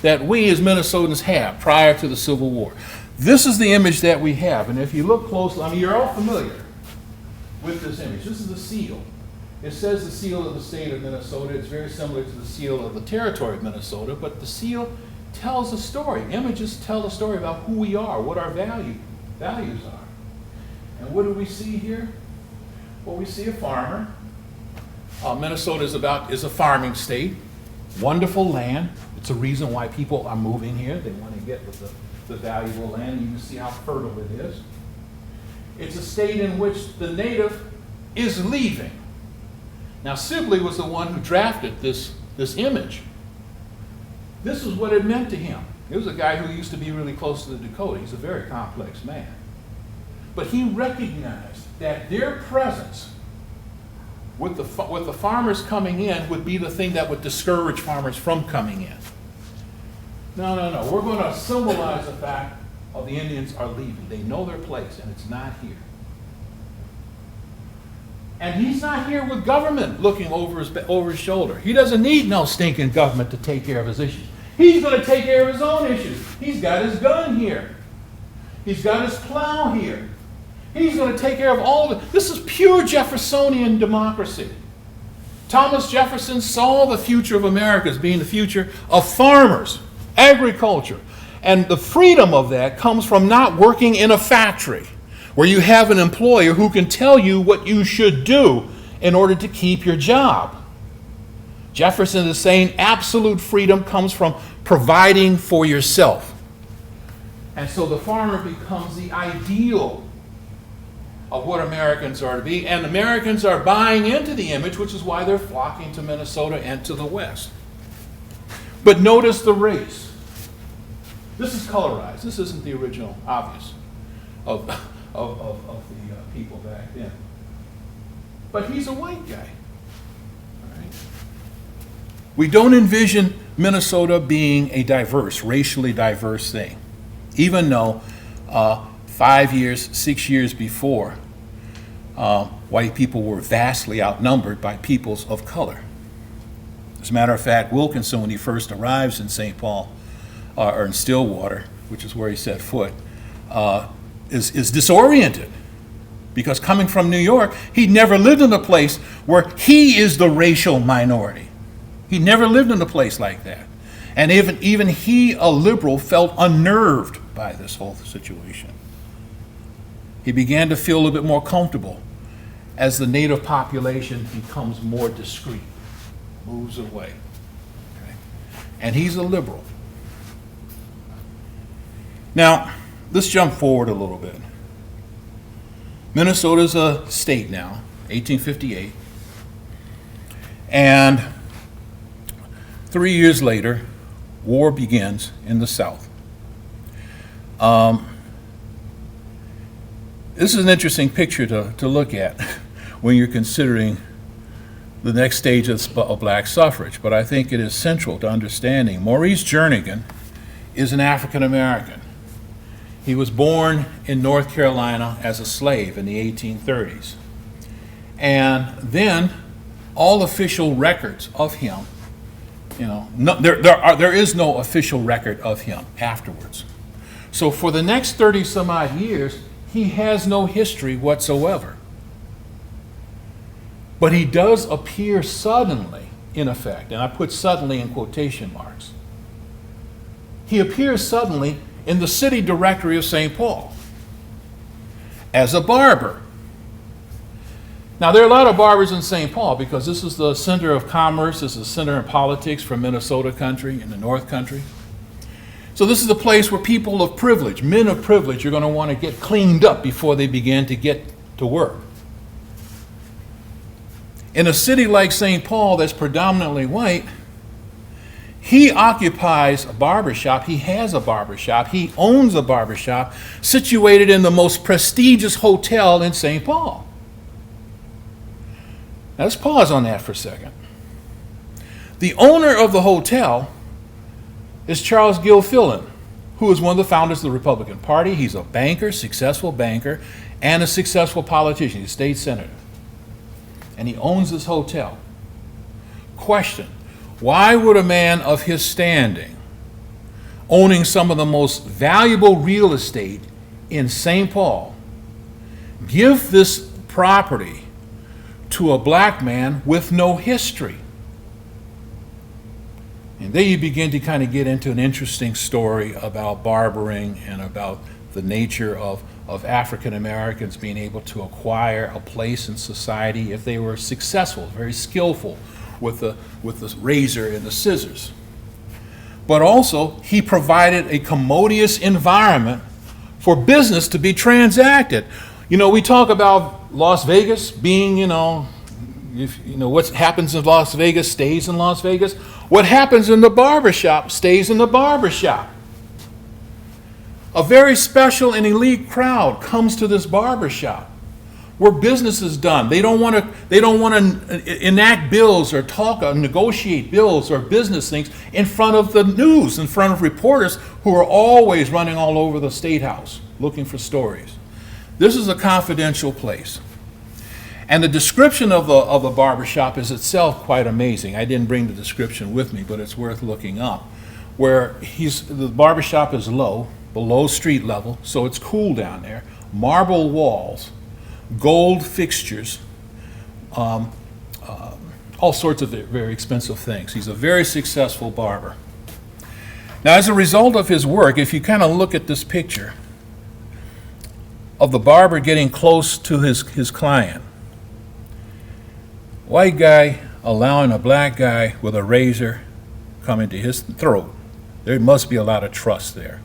S2: that we as Minnesotans have prior to the Civil War. This is the image that we have. And if you look closely, I mean, you're all familiar with this image. This is the seal. It says the seal of the state of Minnesota. It's very similar to the seal of the territory of Minnesota, but the seal tells a story. Images tell a story about who we are, what our values are. And what do we see here? Well, we see a farmer. Minnesota is a farming state. Wonderful land. It's a reason why people are moving here. They want to get with the valuable land. You can see how fertile it is. It's a state in which the native is leaving. Now, Sibley was the one who drafted this image. This is what it meant to him. He was a guy who used to be really close to the Dakota. He's a very complex man. But he recognized that their presence with the farmers coming in would be the thing that would discourage farmers from coming in. No. We're going to symbolize the fact of the Indians are leaving. They know their place, and it's not here. And he's not here with government looking over his shoulder. He doesn't need no stinking government to take care of his issues. He's going to take care of his own issues. He's got his gun here. He's got his plow here. He's going to take care of all of it. This is pure Jeffersonian democracy. Thomas Jefferson saw the future of America as being the future of farmers, agriculture. And the freedom of that comes from not working in a factory where you have an employer who can tell you what you should do in order to keep your job. Jefferson is saying absolute freedom comes from providing for yourself. And so the farmer becomes the ideal of what Americans are to be, and Americans are buying into the image, which is why they're flocking to Minnesota and to the West. But notice the race. This is colorized. This isn't the original, obvious, of the people back then. But he's a white guy. All right? We don't envision Minnesota being a diverse, racially diverse thing, even though 5 years, 6 years before, white people were vastly outnumbered by peoples of color. As a matter of fact, Wilkinson, when he first arrives in St. Paul, or in Stillwater, which is where he set foot, is disoriented. Because coming from New York, he'd never lived in a place where he is the racial minority. He never lived in a place like that. And even he, a liberal, felt unnerved by this whole situation. He began to feel a little bit more comfortable as the native population becomes more discreet, moves away. Okay? And he's a liberal. Now, let's jump forward a little bit. Minnesota's a state now, 1858. And 3 years later, war begins in the South. This is an interesting picture to look at when you're considering the next stage of black suffrage, but I think it is central to understanding. Maurice Jernigan is an African American. He was born in North Carolina as a slave in the 1830s. And then all official records of him, there is no official record of him afterwards. So for the next 30 some odd years, he has no history whatsoever. But he does appear suddenly, in effect, and I put suddenly in quotation marks. He appears suddenly in the city directory of St. Paul as a barber. Now, there are a lot of barbers in St. Paul because this is the center of commerce, this is the center of politics for Minnesota country and the North country. So this is the place where people of privilege, men of privilege, are going to want to get cleaned up before they begin to get to work. In a city like St. Paul that's predominantly white, he occupies a barbershop. He has a barbershop. He owns a barbershop situated in the most prestigious hotel in St. Paul. Now let's pause on that for a second. The owner of the hotel is Charles Gilfillan, who is one of the founders of the Republican Party. He's a banker, successful banker, and a successful politician. He's a state senator. And he owns this hotel. Question: why would a man of his standing, owning some of the most valuable real estate in St. Paul, give this property to a black man with no history? And then you begin to kind of get into an interesting story about barbering and about the nature of African Americans being able to acquire a place in society if they were successful, very skillful with the razor and the scissors. But also, he provided a commodious environment for business to be transacted. You know, we talk about Las Vegas being, what happens in Las Vegas stays in Las Vegas. What happens in the barbershop stays in the barbershop. A very special and elite crowd comes to this barbershop where business is done. They don't want to enact bills or talk or negotiate bills or business things in front of the news, in front of reporters who are always running all over the State House looking for stories. This is a confidential place. And the description of the barbershop is itself quite amazing. I didn't bring the description with me, but it's worth looking up. Where the barbershop is low, below street level, so it's cool down there. Marble walls, gold fixtures, all sorts of very expensive things. He's a very successful barber. Now, as a result of his work, if you kind of look at this picture of the barber getting close to his client, white guy allowing a black guy with a razor come into his throat, there must be a lot of trust there.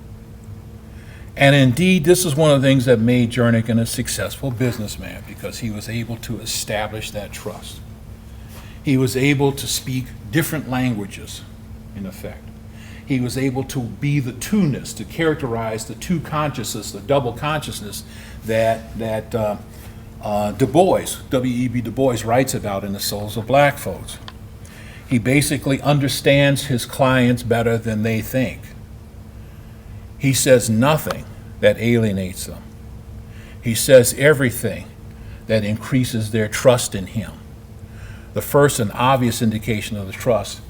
S2: And indeed, this is one of the things that made Jernigan a successful businessman, because he was able to establish that trust. He was able to speak different languages, in effect. He was able to be the two-ness, to characterize the two consciousness, the double consciousness that Du Bois, W.E.B. Du Bois, writes about in The Souls of Black Folks. He basically understands his clients better than they think. He says nothing that alienates them. He says everything that increases their trust in him. The first and obvious indication of the trust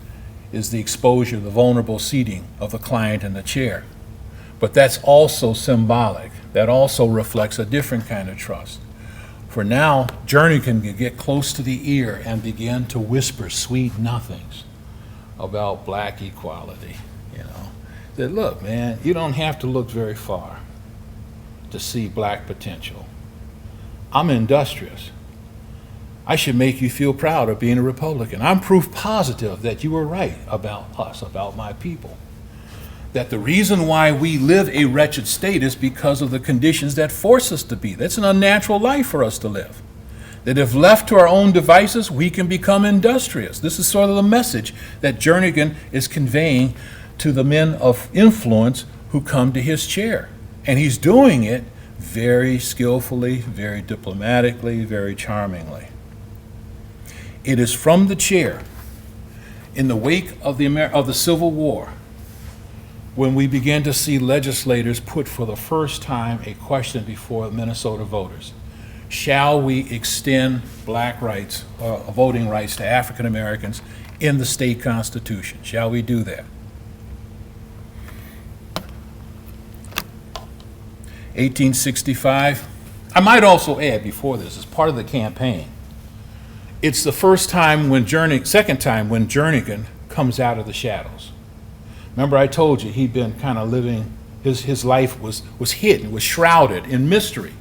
S2: is the exposure, the vulnerable seating of the client in the chair. But that's also symbolic. That also reflects a different kind of trust. For now, Jernigan can get close to the ear and begin to whisper sweet nothings about black equality, That, look, man, you don't have to look very far to see black potential. I'm industrious. I should make you feel proud of being a Republican. I'm proof positive that you were right about us, about my people. That the reason why we live a wretched state is because of the conditions that force us to be. That's an unnatural life for us to live. That if left to our own devices, we can become industrious. This is sort of the message that Jernigan is conveying to the men of influence who come to his chair. And he's doing it very skillfully, very diplomatically, very charmingly. It is from the chair, in the wake of the Civil War, when we began to see legislators put for the first time a question before Minnesota voters. Shall we extend black rights, voting rights to African Americans in the state constitution? Shall we do that? 1865. I might also add before this, as part of the campaign, it's the second time when Jernigan comes out of the shadows. Remember, I told you he'd been kind of living, his life was hidden, was shrouded in mystery,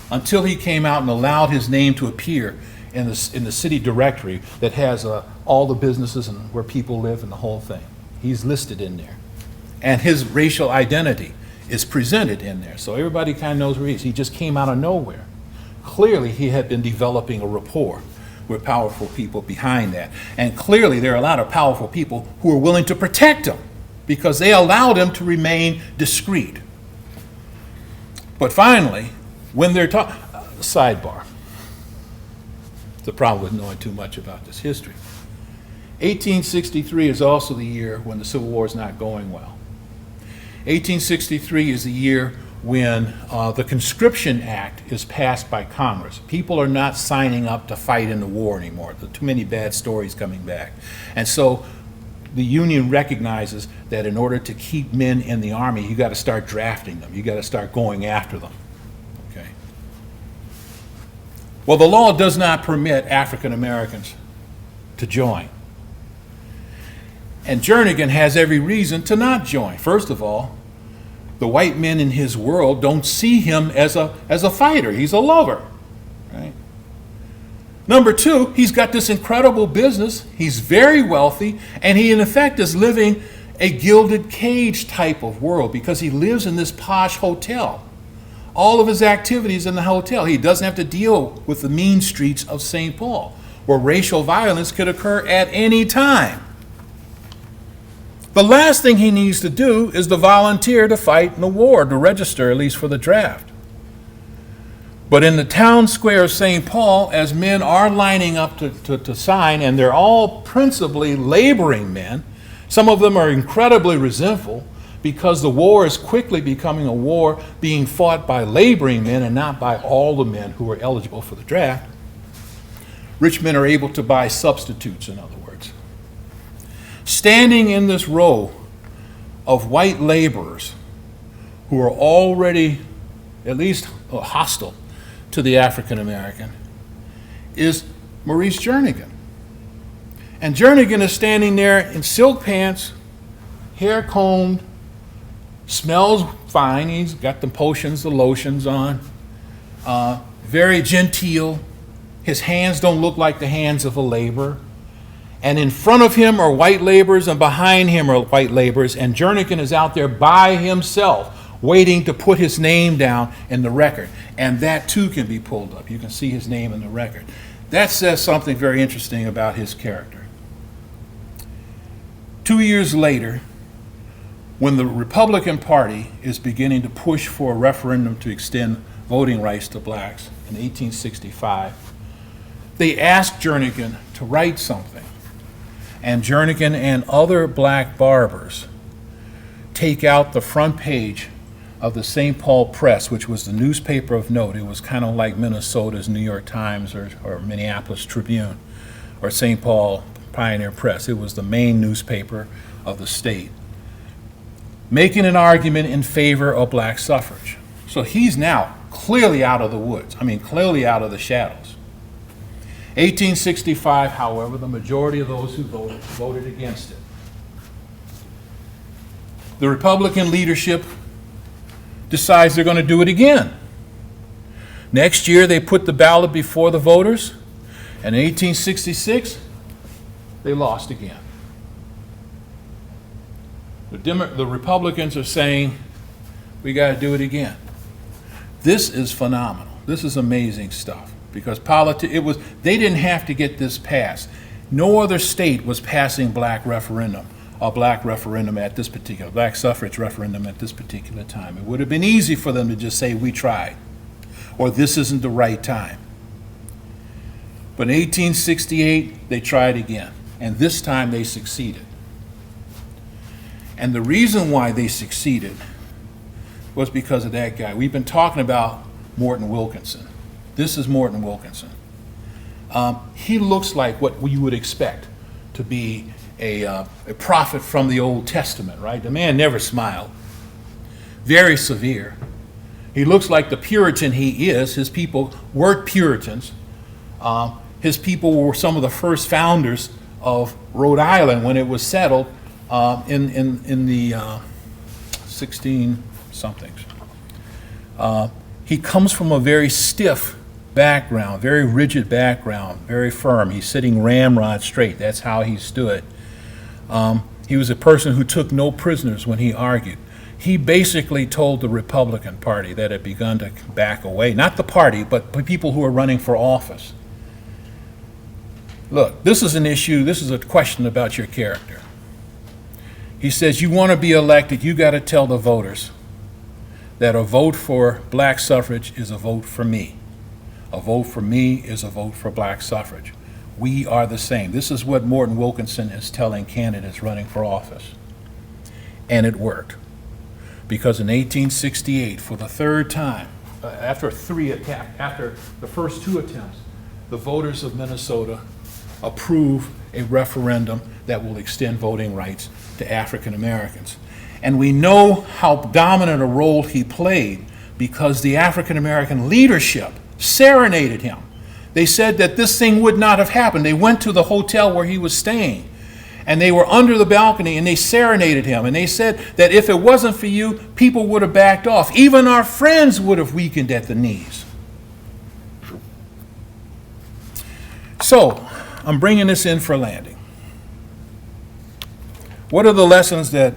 S2: until he came out and allowed his name to appear in the city directory that has all the businesses and where people live and the whole thing. He's listed in there. And his racial identity is presented in there. So everybody kind of knows where he is. He just came out of nowhere. Clearly, he had been developing a rapport with powerful people behind that. And clearly, there are a lot of powerful people who are willing to protect him because they allowed him to remain discreet. But finally, when they're talking, sidebar, the problem with knowing too much about this history. 1863 is also the year when the Civil War is not going well. 1863 is the year when the Conscription Act is passed by Congress. People are not signing up to fight in the war anymore. There are too many bad stories coming back. And so the Union recognizes that in order to keep men in the Army, you got to start drafting them. You got to start going after them. Okay. Well, the law does not permit African Americans to join. And Jernigan has every reason to not join. First of all, the white men in his world don't see him as a fighter. He's a lover, right? Number two, he's got this incredible business. He's very wealthy, and he in effect is living a gilded cage type of world because he lives in this posh hotel. All of his activities in the hotel. He doesn't have to deal with the mean streets of St. Paul, where racial violence could occur at any time. The last thing he needs to do is to volunteer to fight in the war, to register at least for the draft. But in the town square of St. Paul, as men are lining up to sign, and they're all principally laboring men, some of them are incredibly resentful because the war is quickly becoming a war being fought by laboring men and not by all the men who are eligible for the draft. Rich men are able to buy substitutes, in other words. Standing in this row of white laborers who are already at least hostile to the African American is Maurice Jernigan. And Jernigan is standing there in silk pants, hair combed, smells fine. He's got the potions, the lotions on, very genteel. His hands don't look like the hands of a laborer. And in front of him are white laborers, and behind him are white laborers, and Jernigan is out there by himself, waiting to put his name down in the record. And that too can be pulled up. You can see his name in the record. That says something very interesting about his character. 2 years later, when the Republican Party is beginning to push for a referendum to extend voting rights to blacks in 1865, they asked Jernigan to write something. And Jernigan and other black barbers take out the front page of the St. Paul Press, which was the newspaper of note. It was kind of like Minnesota's New York Times or Minneapolis Tribune or St. Paul Pioneer Press. It was the main newspaper of the state, making an argument in favor of black suffrage. So he's now clearly out of the woods. I mean, clearly out of the shadows. 1865, however, the majority of those who voted against it. The Republican leadership decides they're going to do it again. Next year, they put the ballot before the voters, and in 1866, they lost again. The Republicans are saying, we got to do it again. This is phenomenal. This is amazing stuff, because they didn't have to get this passed. No other state was passing a black suffrage referendum at this particular time. It would have been easy for them to just say, we tried, or this isn't the right time. But in 1868, they tried again, and this time they succeeded. And the reason why they succeeded was because of that guy. We've been talking about Morton Wilkinson. This is Morton Wilkinson. He looks like what you would expect to be a prophet from the Old Testament, right? The man never smiled. Very severe. He looks like the Puritan he is. His people weren't Puritans. His people were some of the first founders of Rhode Island when it was settled in the 16-somethings. He comes from a very stiff background, very rigid background, very firm. He's sitting ramrod straight. That's how he stood. He was a person who took no prisoners when he argued. He basically told the Republican Party that had begun to back away. Not the party, but people who are running for office. Look, this is an issue, this is a question about your character. He says, you want to be elected, you got to tell the voters that a vote for black suffrage is a vote for me. A vote for me is a vote for black suffrage. We are the same. This is what Morton Wilkinson is telling candidates running for office. And it worked. Because in 1868, for the third time, after the first two attempts, the voters of Minnesota approve a referendum that will extend voting rights to African Americans. And we know how dominant a role he played because the African American leadership serenaded him. They said that this thing would not have happened. They went to the hotel where he was staying, and they were under the balcony, and they serenaded him. And they said that if it wasn't for you, people would have backed off. Even our friends would have weakened at the knees. So, I'm bringing this in for landing. What are the lessons that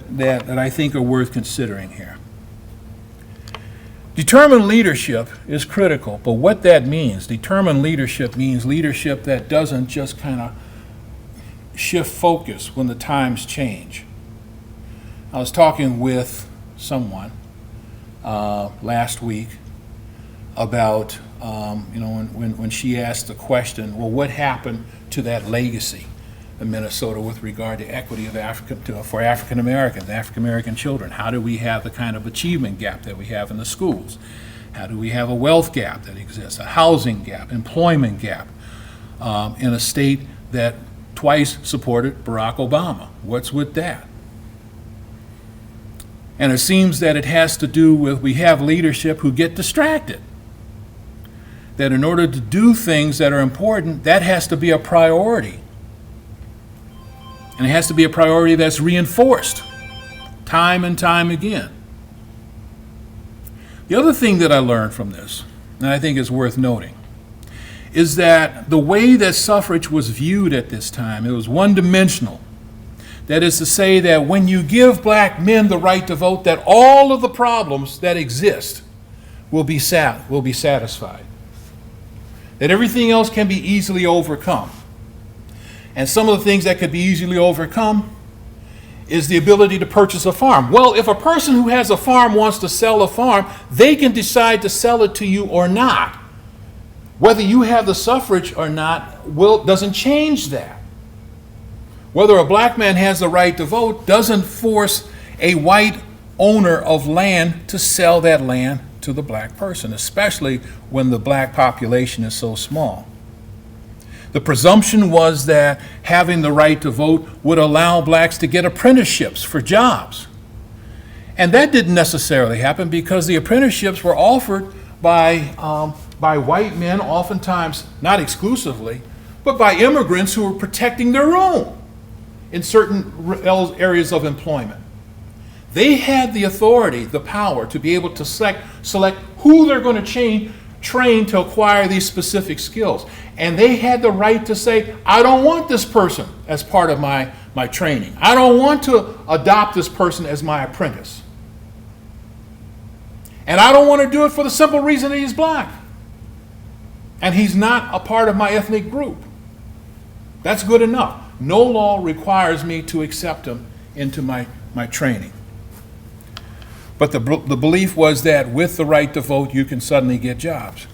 S2: I think are worth considering here? Determined leadership is critical, but what that means, determined leadership means leadership that doesn't just kind of shift focus when the times change. I was talking with someone last week about, when she asked the question, well, what happened to that legacy in Minnesota with regard to equity of for African Americans, African American children? How do we have the kind of achievement gap that we have in the schools? How do we have a wealth gap that exists, a housing gap, employment gap in a state that twice supported Barack Obama? What's with that? And it seems that it has to do with we have leadership who get distracted. That in order to do things that are important, that has to be a priority. And it has to be a priority that's reinforced time and time again. The other thing that I learned from this, and I think is worth noting, is that the way that suffrage was viewed at this time, it was one-dimensional. That is to say that when you give black men the right to vote, that all of the problems that exist will be satisfied. That everything else can be easily overcome. And some of the things that could be easily overcome is the ability to purchase a farm. Well, if a person who has a farm wants to sell a farm, they can decide to sell it to you or not. Whether you have the suffrage or not doesn't change that. Whether a black man has the right to vote doesn't force a white owner of land to sell that land to the black person, especially when the black population is so small. The presumption was that having the right to vote would allow blacks to get apprenticeships for jobs. And that didn't necessarily happen because the apprenticeships were offered by white men, oftentimes, not exclusively, but by immigrants who were protecting their own in certain areas of employment. They had the authority, the power to be able to select who they're going to train to acquire these specific skills. And they had the right to say, I don't want this person as part of my training. I don't want to adopt this person as my apprentice. And I don't want to do it for the simple reason that he's black. And he's not a part of my ethnic group. That's good enough. No law requires me to accept him into my training. But the belief was that with the right to vote, you can suddenly get jobs.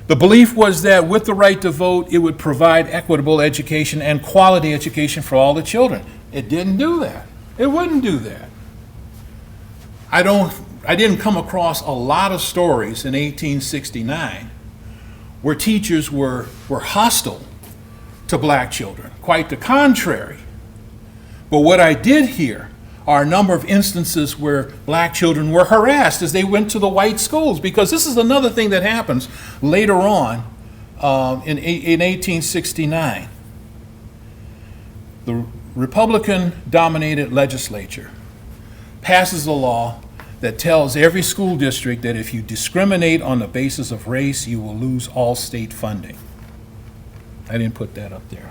S2: The belief was that with the right to vote, it would provide equitable education and quality education for all the children. It didn't do that. It wouldn't do that. I didn't come across a lot of stories in 1869 where teachers were hostile to black children. Quite the contrary. But what I did hear are a number of instances where black children were harassed as they went to the white schools, because this is another thing that happens later on in 1869. The Republican-dominated legislature passes a law that tells every school district that if you discriminate on the basis of race, you will lose all state funding. I didn't put that up there.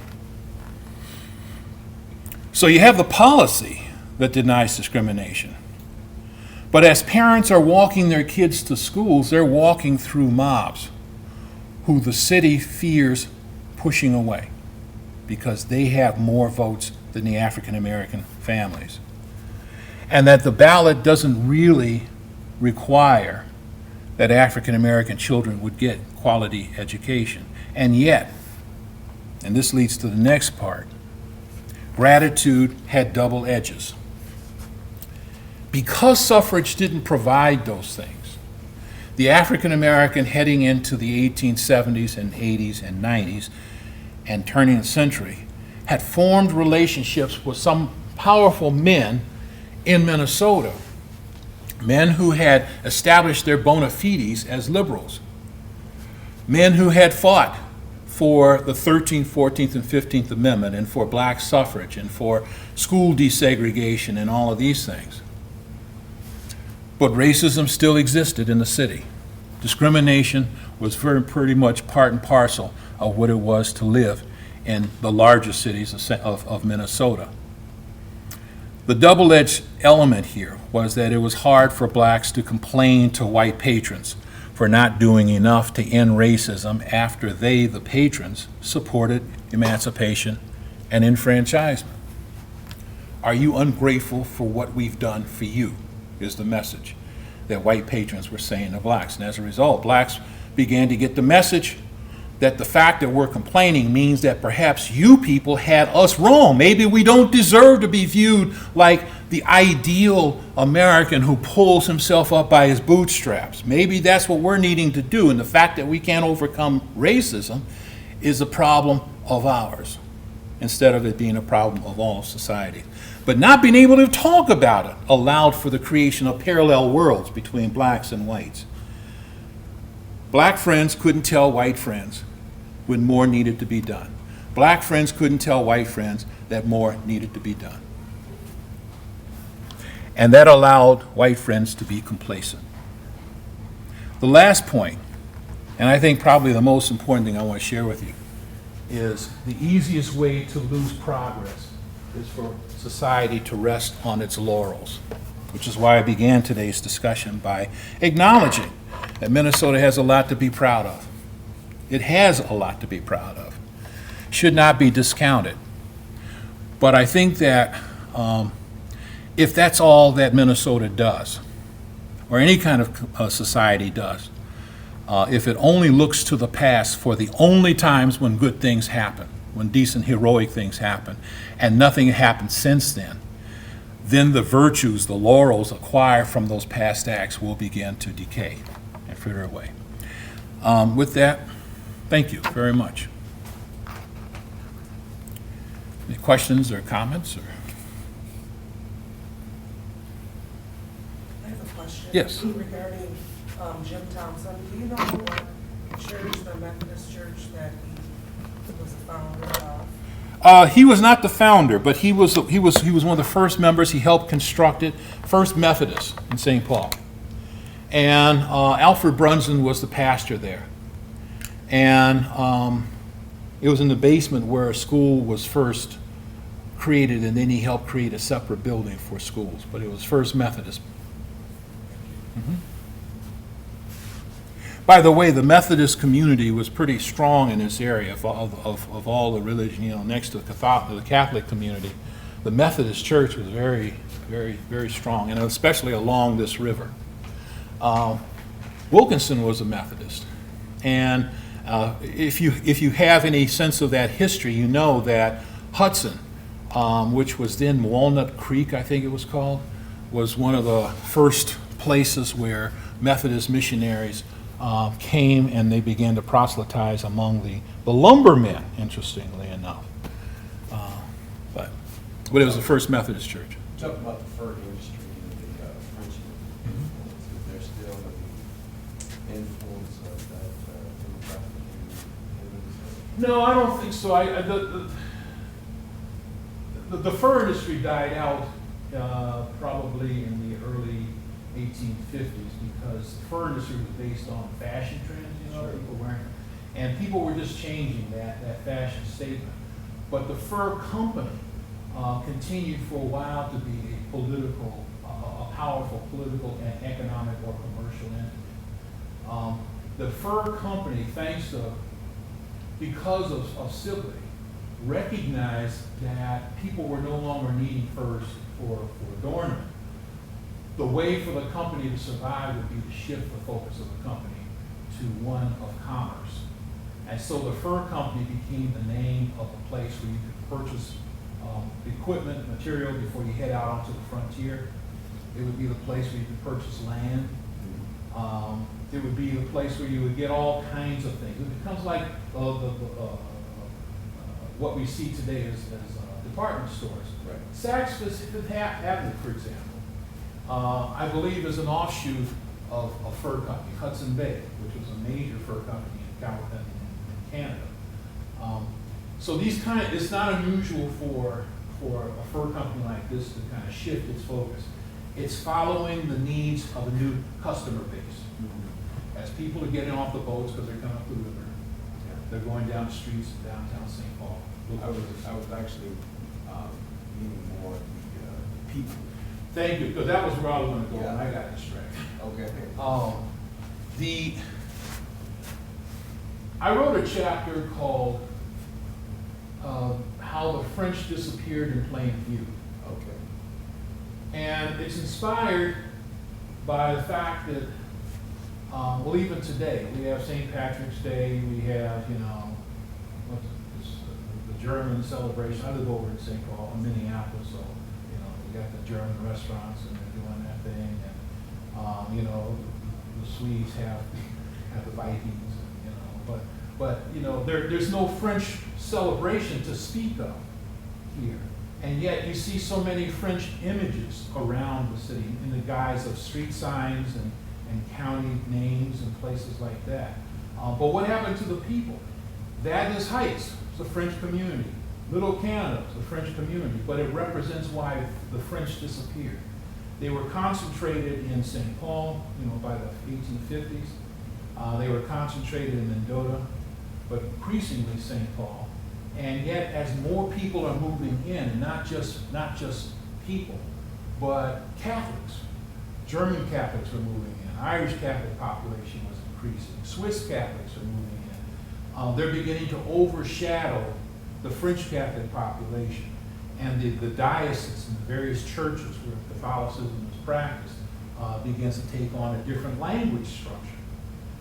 S2: So you have the policy that denies discrimination. But as parents are walking their kids to schools, they're walking through mobs who the city fears pushing away because they have more votes than the African American families. And that the ballot doesn't really require that African American children would get quality education. And yet, and this leads to the next part, gratitude had double edges. Because suffrage didn't provide those things, the African American heading into the 1870s and 80s and 90s and turning the century had formed relationships with some powerful men in Minnesota, men who had established their bona fides as liberals, men who had fought for the 13th, 14th, and 15th Amendment and for black suffrage and for school desegregation and all of these things. But racism still existed in the city. Discrimination was pretty much part and parcel of what it was to live in the larger cities of Minnesota. The double-edged element here was that it was hard for blacks to complain to white patrons for not doing enough to end racism after they, the patrons, supported emancipation and enfranchisement. Are you ungrateful for what we've done for you, is the message that white patrons were saying to blacks. And as a result, blacks began to get the message that the fact that we're complaining means that perhaps you people had us wrong. Maybe we don't deserve to be viewed like the ideal American who pulls himself up by his bootstraps. Maybe that's what we're needing to do, and the fact that we can't overcome racism is a problem of ours, instead of it being a problem of all society. But not being able to talk about it allowed for the creation of parallel worlds between blacks and whites. Black friends couldn't tell white friends when more needed to be done. Black friends couldn't tell white friends that more needed to be done. And that allowed white friends to be complacent. The last point, and I think probably the most important thing I want to share with you, is the easiest way to lose progress is for society to rest on its laurels, which is why I began today's discussion by acknowledging that Minnesota has a lot to be proud of. It has a lot to be proud of. Should not be discounted. But I think that if that's all that Minnesota does, or any kind of society does, if it only looks to the past for the only times when good things happen, when decent, heroic things happen, and nothing happened since then the virtues, the laurels acquired from those past acts will begin to decay and fritter away. With that, thank you very much. Any questions or comments?
S3: I have a question.
S2: Yes.
S3: Regarding Jim Thompson, do you know what church, the Methodist church, that he was a founder of?
S2: He was not the founder, but he was one of the first members. He helped construct it, First Methodist in St. Paul. And Alfred Brunson was the pastor there. And it was in the basement where a school was first created, and then he helped create a separate building for schools. But it was First Methodist. Mm-hmm. By the way, the Methodist community was pretty strong in this area of all the religion, next to the Catholic community. The Methodist Church was very, very, very strong, and especially along this river. Wilkinson was a Methodist, and if you have any sense of that history, you know that Hudson, which was then Walnut Creek, I think it was called, was one of the first places where Methodist missionaries came, and they began to proselytize among the lumbermen, interestingly enough. But it was the First Methodist Church.
S4: Talk about the fur industry and the French influence. Is there still an influence of that demographic?
S2: No, I don't think so. The fur industry died out probably in the early 1850s, because the fur industry was based on fashion trends,
S4: Sure.
S2: people wearing, and people were just changing that fashion statement. But the fur company continued for a while to be a powerful political and economic or commercial entity. The fur company, because of Sibley, recognized that people were no longer needing furs for adornment. The way for the company to survive would be to shift the focus of the company to one of commerce.
S5: And so the fur company became the name of a place where you could purchase equipment, material before you head out onto the frontier. It would be the place where you could purchase land. It would be the place where you would get all kinds of things. It becomes like what we see today as department stores.
S4: Right.
S5: Saks Fifth Avenue, for example, I believe is an offshoot of a fur company, Hudson Bay, which was a major fur company in Canada. So it's not unusual for a fur company like this to kind of shift its focus. It's following the needs of a new customer base. As people are getting off the boats because they're coming up the river, they're going down the streets of downtown St. Paul.
S4: I was actually meaning more the people.
S5: Thank you, because that was where I was going to go,
S4: Yeah.
S5: and I got distracted.
S4: Okay.
S5: I wrote a chapter called How the French Disappeared in Plain View.
S4: Okay.
S5: And it's inspired by the fact that, well, even today, we have St. Patrick's Day, we have, the German celebration. I live over in St. Paul, in Minneapolis, so, we got the German restaurants and they're doing that thing. And, the Swedes have the Vikings, but there's no French celebration to speak of here. And yet you see so many French images around the city in the guise of street signs and county names and places like that. But what happened to the people? Vadnais Heights, it's a French community. Little Canada, it's a French community, but it represents why the French disappeared. They were concentrated in St. Paul, by the 1850s. They were concentrated in Mendota, but increasingly St. Paul. And yet, as more people are moving in, not just people, but Catholics, German Catholics are moving in, Irish Catholic population was increasing, Swiss Catholics are moving in. They're beginning to overshadow the French Catholic population. And the diocese and the various churches where Catholicism is practiced begins to take on a different language structure.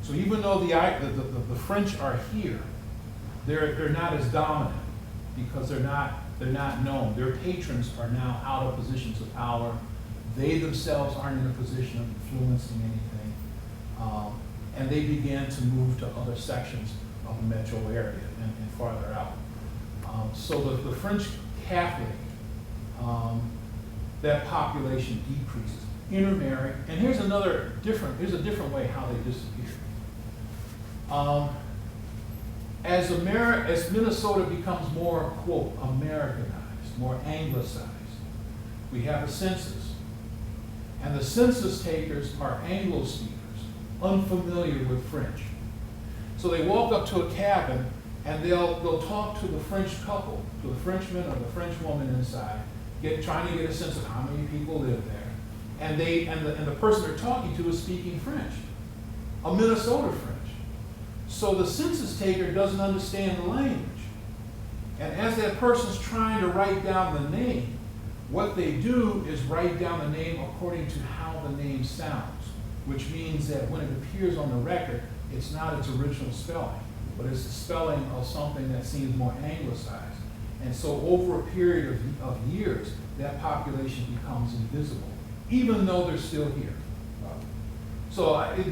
S5: So even though the French are here, they're not as dominant because they're not known. Their patrons are now out of positions of power. They themselves aren't in a position of influencing anything. And they began to move to other sections of the metro area and farther out. So the French Catholic, that population decreases, intermarry, and here's a different way how they disappear. As Minnesota becomes more, quote, Americanized, more anglicized, we have a census. And the census takers are Anglo speakers, unfamiliar with French. So they walk up to a cabin and they'll talk to the French couple, to the Frenchman or the French woman inside, trying to get a sense of how many people live there. And the person they're talking to is speaking French, a Minnesota French. So the census taker doesn't understand the language. And as that person's trying to write down the name, what they do is write down the name according to how the name sounds, which means that when it appears on the record, it's not its original spelling, but it's the spelling of something that seems more anglicized. And so over a period of years, that population becomes invisible, even though they're still here. So I think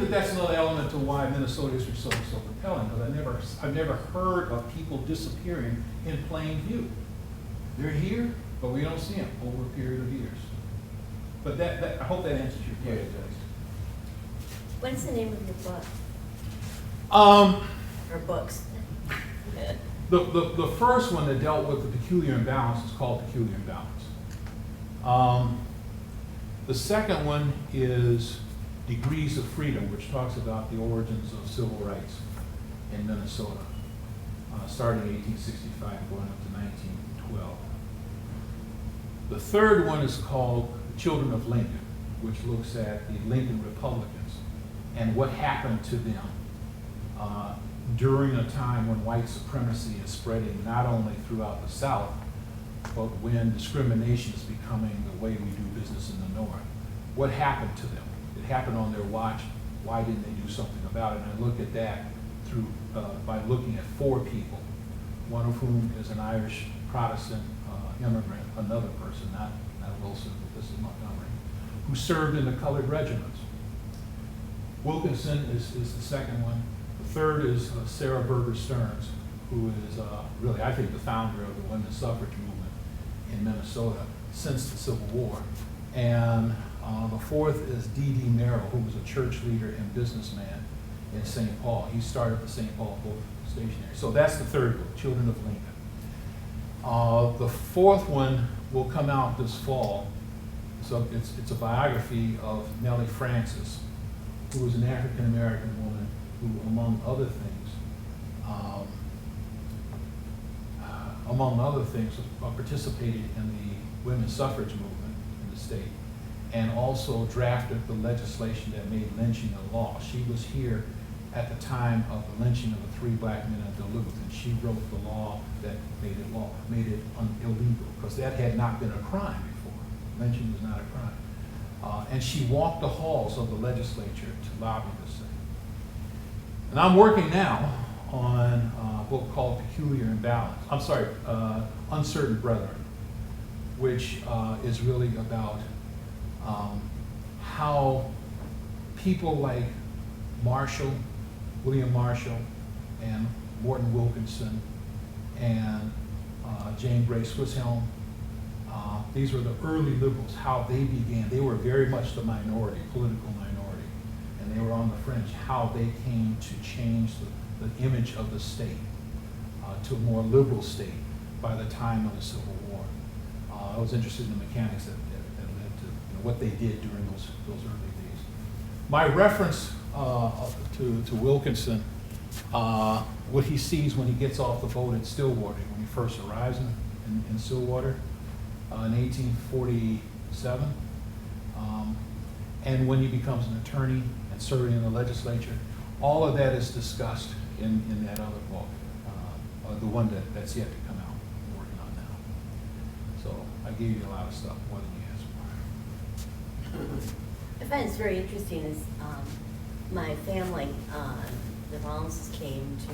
S5: that's another element to why Minnesota history is so compelling, because I've never heard of people disappearing in plain view. They're here, but we don't see them over a period of years. But I hope that answers your question.
S4: Yeah, it does.
S6: What's the name of your book? Or books?
S5: The first one that dealt with the peculiar imbalance is called Peculiar Imbalance. The second one is Degrees of Freedom, which talks about the origins of civil rights in Minnesota, starting in 1865 and going up to 1912. The third one is called Children of Lincoln, which looks at the Lincoln Republicans and what happened to them during a time when white supremacy is spreading not only throughout the South, but when discrimination is becoming the way we do business in the North. What happened to them? It happened on their watch. Why didn't they do something about it? And I look at that through, by looking at 4 people, one of whom is an Irish Protestant immigrant, another person, not Wilson, but this is Montgomery, who served in the colored regiments. Wilkinson is the second one. The third is Sarah Berger Stearns, who is really, I think, the founder of the women's suffrage movement in Minnesota since the Civil War. And the fourth is D.D. Merrill, who was a church leader and businessman in St. Paul. He started the St. Paul Book Stationery. So that's the third book, Children of Lincoln. The fourth one will come out this fall. So it's a biography of Nellie Francis, who was an African-American woman who, among other things, participated in the women's suffrage movement in the state, and also drafted the legislation that made lynching a law. She was here at the time of the lynching of the 3 black men in Duluth, and she wrote the law that made it illegal, because that had not been a crime before. Lynching was not a crime. And she walked the halls of the legislature to lobby this thing. And I'm working now on a book called Uncertain Brethren, which is really about how people like William Marshall, and Morton Wilkinson, and Jane Grey Swisshelm, these were the early liberals, how they began. They were very much the minority, political minority, and they were on the fringe, how they came to change the image of the state to a more liberal state by the time of the Civil War. I was interested in the mechanics that led to what they did during those early days. My reference to Wilkinson, what he sees when he gets off the boat at Stillwater, when he first arrives in Stillwater in 1847, and when he becomes an attorney and serving in the legislature, all of that is discussed in that other book, the one that's yet to come out, I'm working on now. So I gave you a lot of stuff, more than you asked for.
S6: I find it's very interesting is my family, the Rollinses came to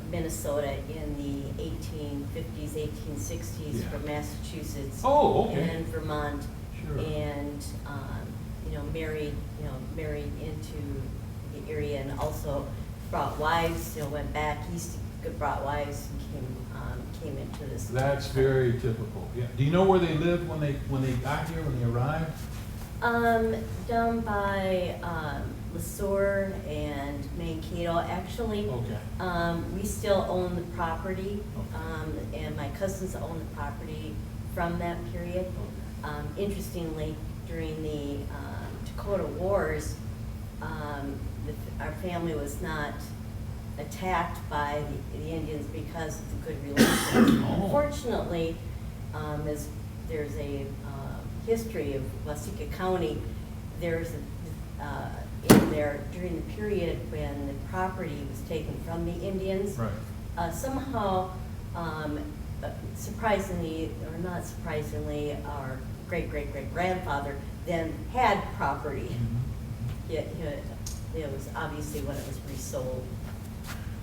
S6: Minnesota in the 1850s, 1860s
S5: Yeah.
S6: from Massachusetts
S5: Oh, okay.
S6: and Vermont,
S5: Sure.
S6: and married into the area, and also brought wives. Went back east, brought wives, and came into this.
S5: That's very typical. Yeah. Do you know where they lived when they got here, when they arrived?
S6: Down by LeSueur and Mankato. Actually,
S5: Okay.
S6: we still own the property,
S5: Okay.
S6: and my cousins own the property from that period.
S5: Okay.
S6: Interestingly, during the Dakota Wars, our family was not attacked by the Indians because of the good relations.
S5: Oh.
S6: Unfortunately, as there's a history of Waseca County, there's in there during the period when the property was taken from the Indians.
S5: Right.
S6: Somehow, surprisingly or not surprisingly, our great-great-great-grandfather then had property.
S5: Mm-hmm.
S6: It was obviously when it was resold.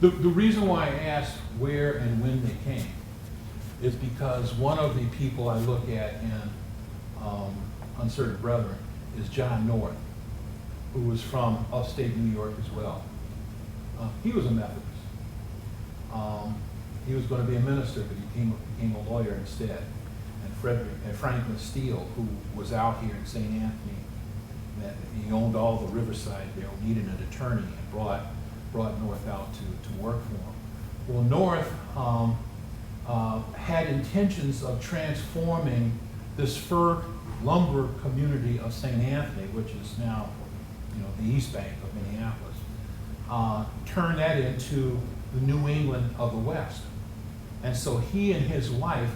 S5: The reason why I asked where and when they came is because one of the people I look at in Uncertain Brethren is John North, who was from upstate New York as well. He was a Methodist. He was going to be a minister, but he became a lawyer instead. And Franklin Steele, who was out here in St. Anthony, that he owned all the riverside there, needed an attorney, and brought North out to work for him. Well, North had intentions of transforming this fur lumber community of St. Anthony, which is now, the East Bank of Minneapolis, turn that into the New England of the West. And so he and his wife,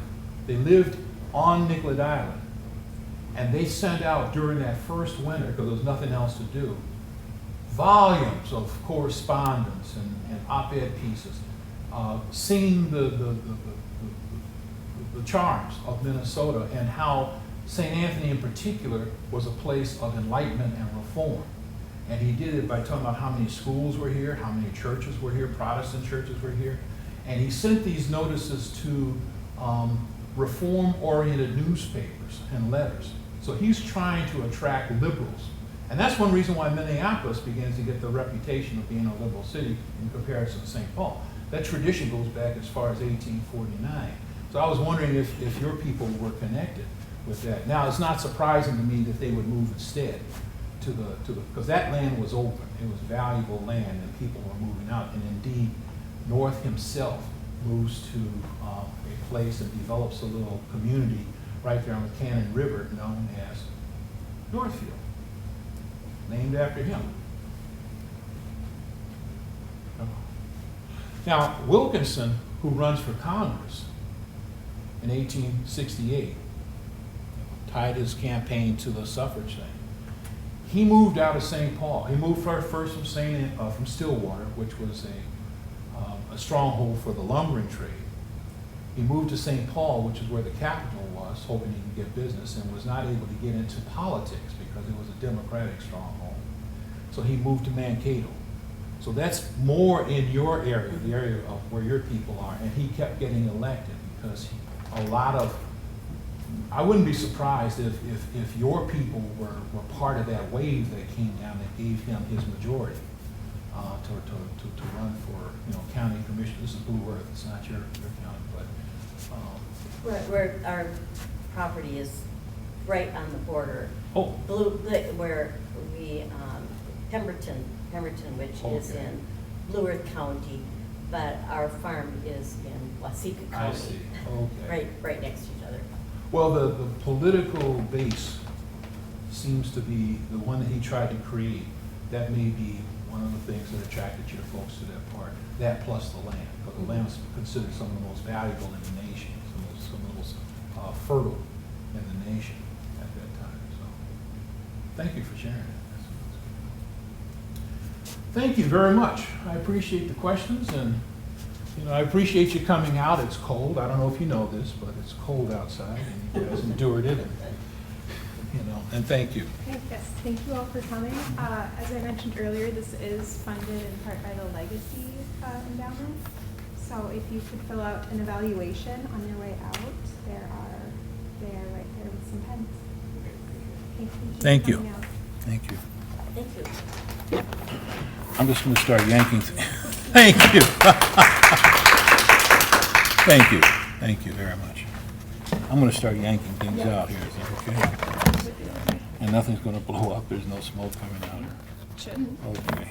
S5: they lived on Nicollet Island, and they sent out during that first winter, because there was nothing else to do, volumes of correspondence and op-ed pieces, singing the charms of Minnesota and how St. Anthony in particular was a place of enlightenment and reform. And he did it by talking about how many schools were here, how many churches were here, Protestant churches were here. And he sent these notices to reform-oriented newspapers and letters. So he's trying to attract liberals. And that's one reason why Minneapolis begins to get the reputation of being a liberal city in comparison to St. Paul. That tradition goes back as far as 1849. So I was wondering if your people were connected with that. Now, it's not surprising to me that they would move instead because that land was open. It was valuable land and people were moving out. And indeed, North himself moves to a place and develops a little community right there on the Cannon River known as Northfield, named after him. Now, Wilkinson, who runs for Congress in 1868, tied his campaign to the suffrage thing. He moved out of St. Paul. He moved first from Stillwater, which was a stronghold for the lumbering trade. He moved to St. Paul, which is where the capital was, hoping he could get business, and was not able to get into politics because it was a Democratic stronghold. So he moved to Mankato. So that's more in your area, the area of where your people are, and he kept getting elected because I wouldn't be surprised if your people were part of that wave that came down that gave him his majority to run for county commission. This is Blue Earth, it's not your county, but
S6: Where our property is right on the border.
S5: Oh.
S6: Where we, Pemberton, which is
S5: Okay.
S6: in Blue Earth County, but our farm is in Waseca County.
S5: I see. Okay.
S6: Right next to each other.
S5: Well, the political base seems to be the one that he tried to create. That may be one of the things that attracted your folks to that part. That plus the land, because the land was considered some of the most valuable in the nation, some of the most fertile in the nation at that time. So, thank you for sharing that. Thank you very much. I appreciate the questions, and I appreciate you coming out. It's cold. I don't know if you know this, but it's cold outside, and you guys endured it. And thank you.
S1: Okay, yes, thank you all for coming. As I mentioned earlier, this is funded in part by the Legacy Endowment. So if you could fill out an evaluation on your way out, they are right there with some pens.
S2: Thank you.
S1: For coming out.
S2: Thank you.
S6: Thank you.
S2: I'm just going to start yanking. Thank you. Thank you. Thank you very much. I'm going to start yanking things out here. Is that okay? And nothing's going to blow up. There's no smoke coming out.
S1: Shouldn't.
S2: Okay.